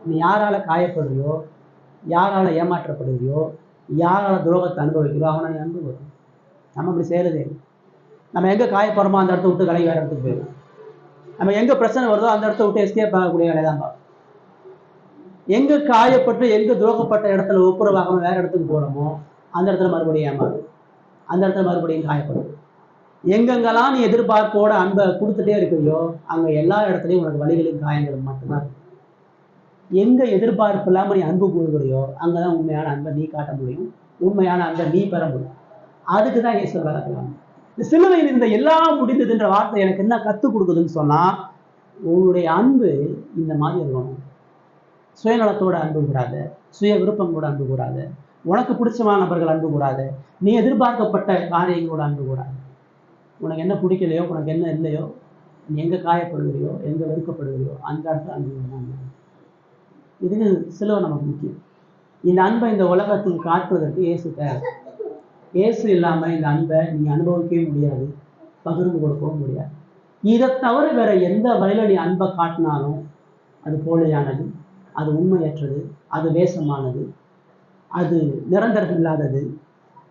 நீ யாரால காயப்படுறியோ, யாரால ஏமாற்றப்படுறியோ, யாரால துரோகத்தை அனுபவிக்கிறோ அவனை நீ அன்பு வரும். நம்ம அப்படி செய்யறதே. நம்ம எங்க காயப்படுறோமோ அந்த இடத்த விட்டு வேற இடத்துக்கு போயிடும். நம்ம எங்க பிரச்சனை வருதோ அந்த இடத்த விட்டு எஸ்கேப் ஆகக்கூடிய வேலை தான் பார்ப்போம். எங்க காயப்பட்டு எங்க துரோகப்பட்ட இடத்துல ஒப்புரவாகாம வேற இடத்துக்கு போறோமோ அந்த இடத்துல மறுபடியும் ஏமாறும், அந்த இடத்துல மறுபடியும் காயப்படும். எங்கெங்கெல்லாம் நீ எதிர்பார்ப்போட அன்பை கொடுத்துட்டே இருக்கிறியோ அங்க எல்லா இடத்துலையும் உனக்கு வலிகளும் காயங்களும் மட்டும்தான் இருக்கும். எங்க எதிர்பார்ப்பு இல்லாம நீ அன்பு கூறுகிறியோ அங்கதான் உண்மையான அன்பை நீ காட்ட முடியும், உண்மையான அன்பை நீ பெற முடியும். அதுக்குதான் இயேசு வளர்க்கலாம். இந்த சிலுவையில் இந்த எல்லாம் முடிந்ததுன்ற வார்த்தை எனக்கு என்ன கற்றுக் கொடுக்குதுன்னு சொன்னா, உன்னுடைய அன்பு இந்த மாதிரி இருக்கணும். சுயநலத்தோட அன்பு கூடாது, சுய விருப்பம் கூட அன்பு கூடாது, உனக்கு பிடிச்சமான நபர்கள் அன்பு கூடாது, நீ எதிர்பார்க்கப்பட்ட காரியங்களோட அன்பு கூடாது. உனக்கு என்ன பிடிக்கலையோ, உனக்கு என்ன இல்லையோ, நீ எங்க காயப்படுகிறியோ, எங்க வெறுக்கப்படுகிறியோ அந்த இடத்துல அன்பு. இதுக்கு சிலுவை நமக்கு முக்கியம். இந்த அன்பை இந்த உலகத்துக்கு காட்டுவதற்கு இயேசு தேவை. இயேசு இல்லாம இந்த அன்பை நீ அனுபவிக்கவே முடியாது, பகிர்ந்து கொடுக்கவும் முடியாது. இதை தவிர வேற எந்த வழியில நீ அன்பை காட்டினாலும் அது போலியானது, அது உண்மையற்றது, அது வேஷமானது, அது நிரந்தரம் இல்லாதது,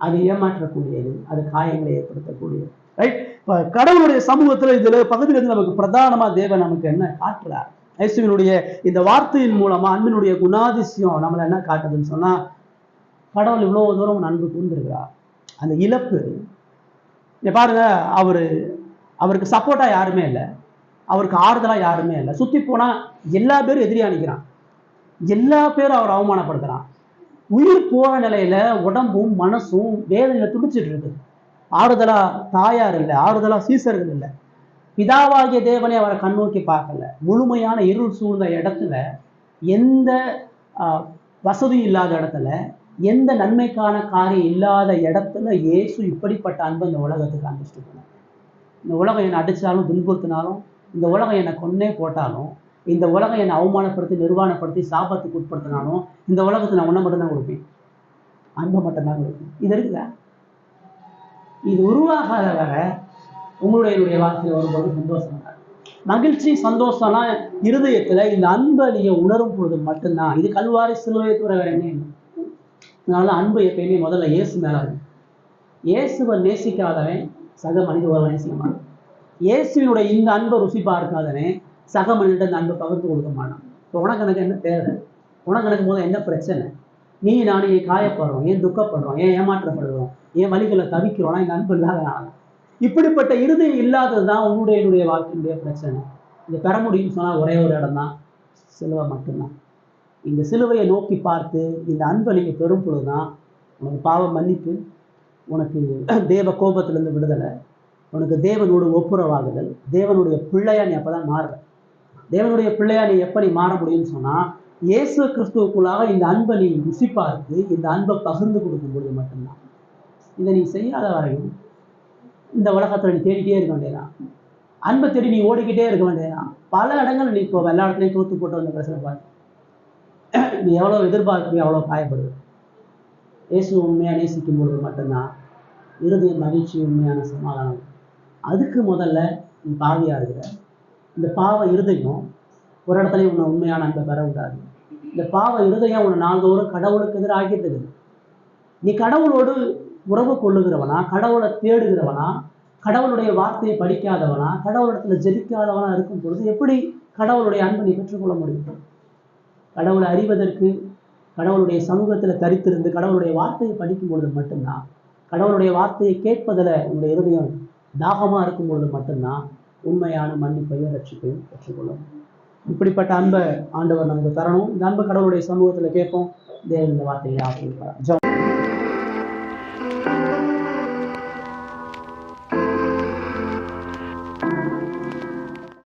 அது ஏமாற்றக்கூடியது, அது காயங்களை ஏற்படுத்தக்கூடியது. ரைட்? இப்போ கடவுளுடைய சமூகத்துல இதுல பகுதியிலிருந்து நமக்கு பிரதானமா தேவன் நமக்கு என்ன காட்டுறார்? இயேசுவினுடைய இந்த வார்த்தையின் மூலமா அன்பினுடைய குணாதிசயம் நம்மளை என்ன காட்டுதுன்னு சொன்னா, கடவுள் இவ்வளவு தூரம் அன்பு கூர்ந்திருக்கிறார். அந்த இழப்பு பாருங்க, அவருக்கு சப்போர்ட்டா யாருமே இல்லை, அவருக்கு ஆறுதலா யாருமே இல்லை. சுத்தி போனா எல்லா பேரும் எதிரியா நிற்கிறான், எல்லா பேரும் அவர் அவமானப்படுத்துறான். உயிர் போற நிலையில உடம்பும் மனசும் வேதனையில துடிச்சிட்டு இருக்கு. ஆறுதலா தாயார் இல்லை, ஆறுதலா சீசர்கள் இல்லை, பிதாவாகிய தேவனே அவரை கண்ணோக்கி பார்க்கல. முழுமையான இருள் சூழ்ந்த இடத்துல, எந்த வசதியும் இல்லாத இடத்துல, எந்த நன்மைக்கான காரியம் இல்லாத இடத்துல இயேசு இப்படிப்பட்ட அன்பு இந்த உலகத்துக்கு அனுப்பிச்சிட்டு போனார். இந்த உலகம் என்னை அடித்தாலும் துன்புறுத்தினாலும், இந்த உலகம் என்னை கொன்னே போட்டாலும், இந்த உலகம் என்னை அவமானப்படுத்தி நிர்வாணப்படுத்தி சாபத்துக்கு உட்படுத்தினாலும், இந்த உலகத்தை நான் ஒன்றை மட்டும்தான் கொடுப்பேன், அன்பை மட்டும்தான் கொடுப்பேன். இது இருக்குதா? இது உருவாகாத வர உங்களுடைய வாழ்க்கையில் வரும்போது சந்தோஷம், மகிழ்ச்சி, சந்தோஷம்லாம் இருதயத்துல இந்த அன்பை நீங்க உணரும் பொழுது மட்டும்தான். இது கல்வாரி சிலுவையை தவிர வேற என்ன? அதனால அன்பு எப்பயுமே முதல்ல இயேசு மேல இருக்கும். இயேசுவை நேசிக்காதவன் சக மனித உறவை நேசிக்க மாட்டான். இயேசுவினுடைய இந்த அன்பை ருசி பார்க்காதவன் சக மனிதன் இந்த அன்பை பகிர்ந்து கொடுக்க மாட்டான். இப்போ உனக்கு எனக்கு என்ன தேவை? உனக்கு எனக்கு போது என்ன பிரச்சனை? நீ நானே ஏன் காயப்படுறோம், ஏன் துக்கப்படுறோம், ஏன் ஏமாற்றப்படுறோம், ஏன் வலிகளை தவிக்கிறோம்னா இந்த அன்பு இல்லாதனால. இப்படிப்பட்ட இருதயம் இல்லாதது தான் என்னுடைய வாழ்க்கையினுடைய பிரச்சனை. இதை பெற முடியும்னு சொன்னால் ஒரே ஒரு இடம் தான், சிலுவை மட்டும்தான். இந்த சிலுவையை நோக்கி பார்த்து இந்த அன்பை நீங்கள் பெறும் பொழுது தான் உனக்கு பாவ மன்னிப்பு, உனக்கு தேவ கோபத்திலிருந்து விடுதலை, உனக்கு தேவனோடு ஒப்புரவாகுதல், தேவனுடைய பிள்ளையா நீ அப்போ தான் மாறுற. தேவனுடைய பிள்ளையா நீ எப்படி மாற முடியும்னு சொன்னால், இயேசு கிறிஸ்துவுக்குள்ளாக இந்த அன்பை நீ ருசி பார்த்து இந்த அன்பை பகிர்ந்து கொடுக்கும் பொழுது மட்டும்தான். இதை நீ செய்யாத வரையும் இந்த உலகத்தில் நீ தேடிக்கிட்டே இருக்க வேண்டியதான், அன்பை தேடி நீ ஓடிக்கிட்டே இருக்க வேண்டியதான். பல இடங்கள் நீ இப்போ எல்லா இடத்துலையும் தோற்று போட்டு வந்த பிரச்சனை பார்த்து நீ எவ்வளோ எதிர்பார்ப்பு, எவ்வளோ காயப்படுது. இயேசு உண்மையாக நேசிக்கும் பொழுது மட்டும்தான் இருதய மகிழ்ச்சி, உண்மையான சமாதானம். அதுக்கு முதல்ல நீ பாவியாக இருக்கிற இந்த பாவ இருதயம் ஒரு இடத்துலையும் உன்னை உண்மையான அன்பை பெற விடாது. இந்த பாவ இருதயம் உன்னை நாள்தோறும் கடவுளுக்கு எதிராக ஆக்கிட்டு இருக்குது. நீ கடவுளோடு உறவு கொள்ளுகிறவனா, கடவுளை தேடுகிறவனா, கடவுளுடைய வார்த்தையை படிக்காதவனா, கடவுளிடத்துல ஜெபிக்காதவனா இருக்கும் பொழுது எப்படி கடவுளுடைய அன்பை நீ பெற்றுக்கொள்ள முடியும்? கடவுளை அறிவதற்கு கடவுளுடைய சமூகத்தில் தரித்திருந்து கடவுளுடைய வார்த்தையை படிக்கும் பொழுது மட்டும்தான், கடவுளுடைய வார்த்தையை கேட்பதில் உங்களுடைய இருதயம் தாகமாக இருக்கும் பொழுது மட்டும்தான் உண்மையான மன்னிப்பையும் ரட்சிப்பையும் பெற்றுக்கொள்ளும். இப்படிப்பட்ட அன்பை ஆண்டவர் நமக்கு தரணும். இந்த அன்பு கடவுளுடைய சமூகத்தில் கேட்போம். தேவன் இந்த வார்த்தையை ஆசீர்வதிப்பார்.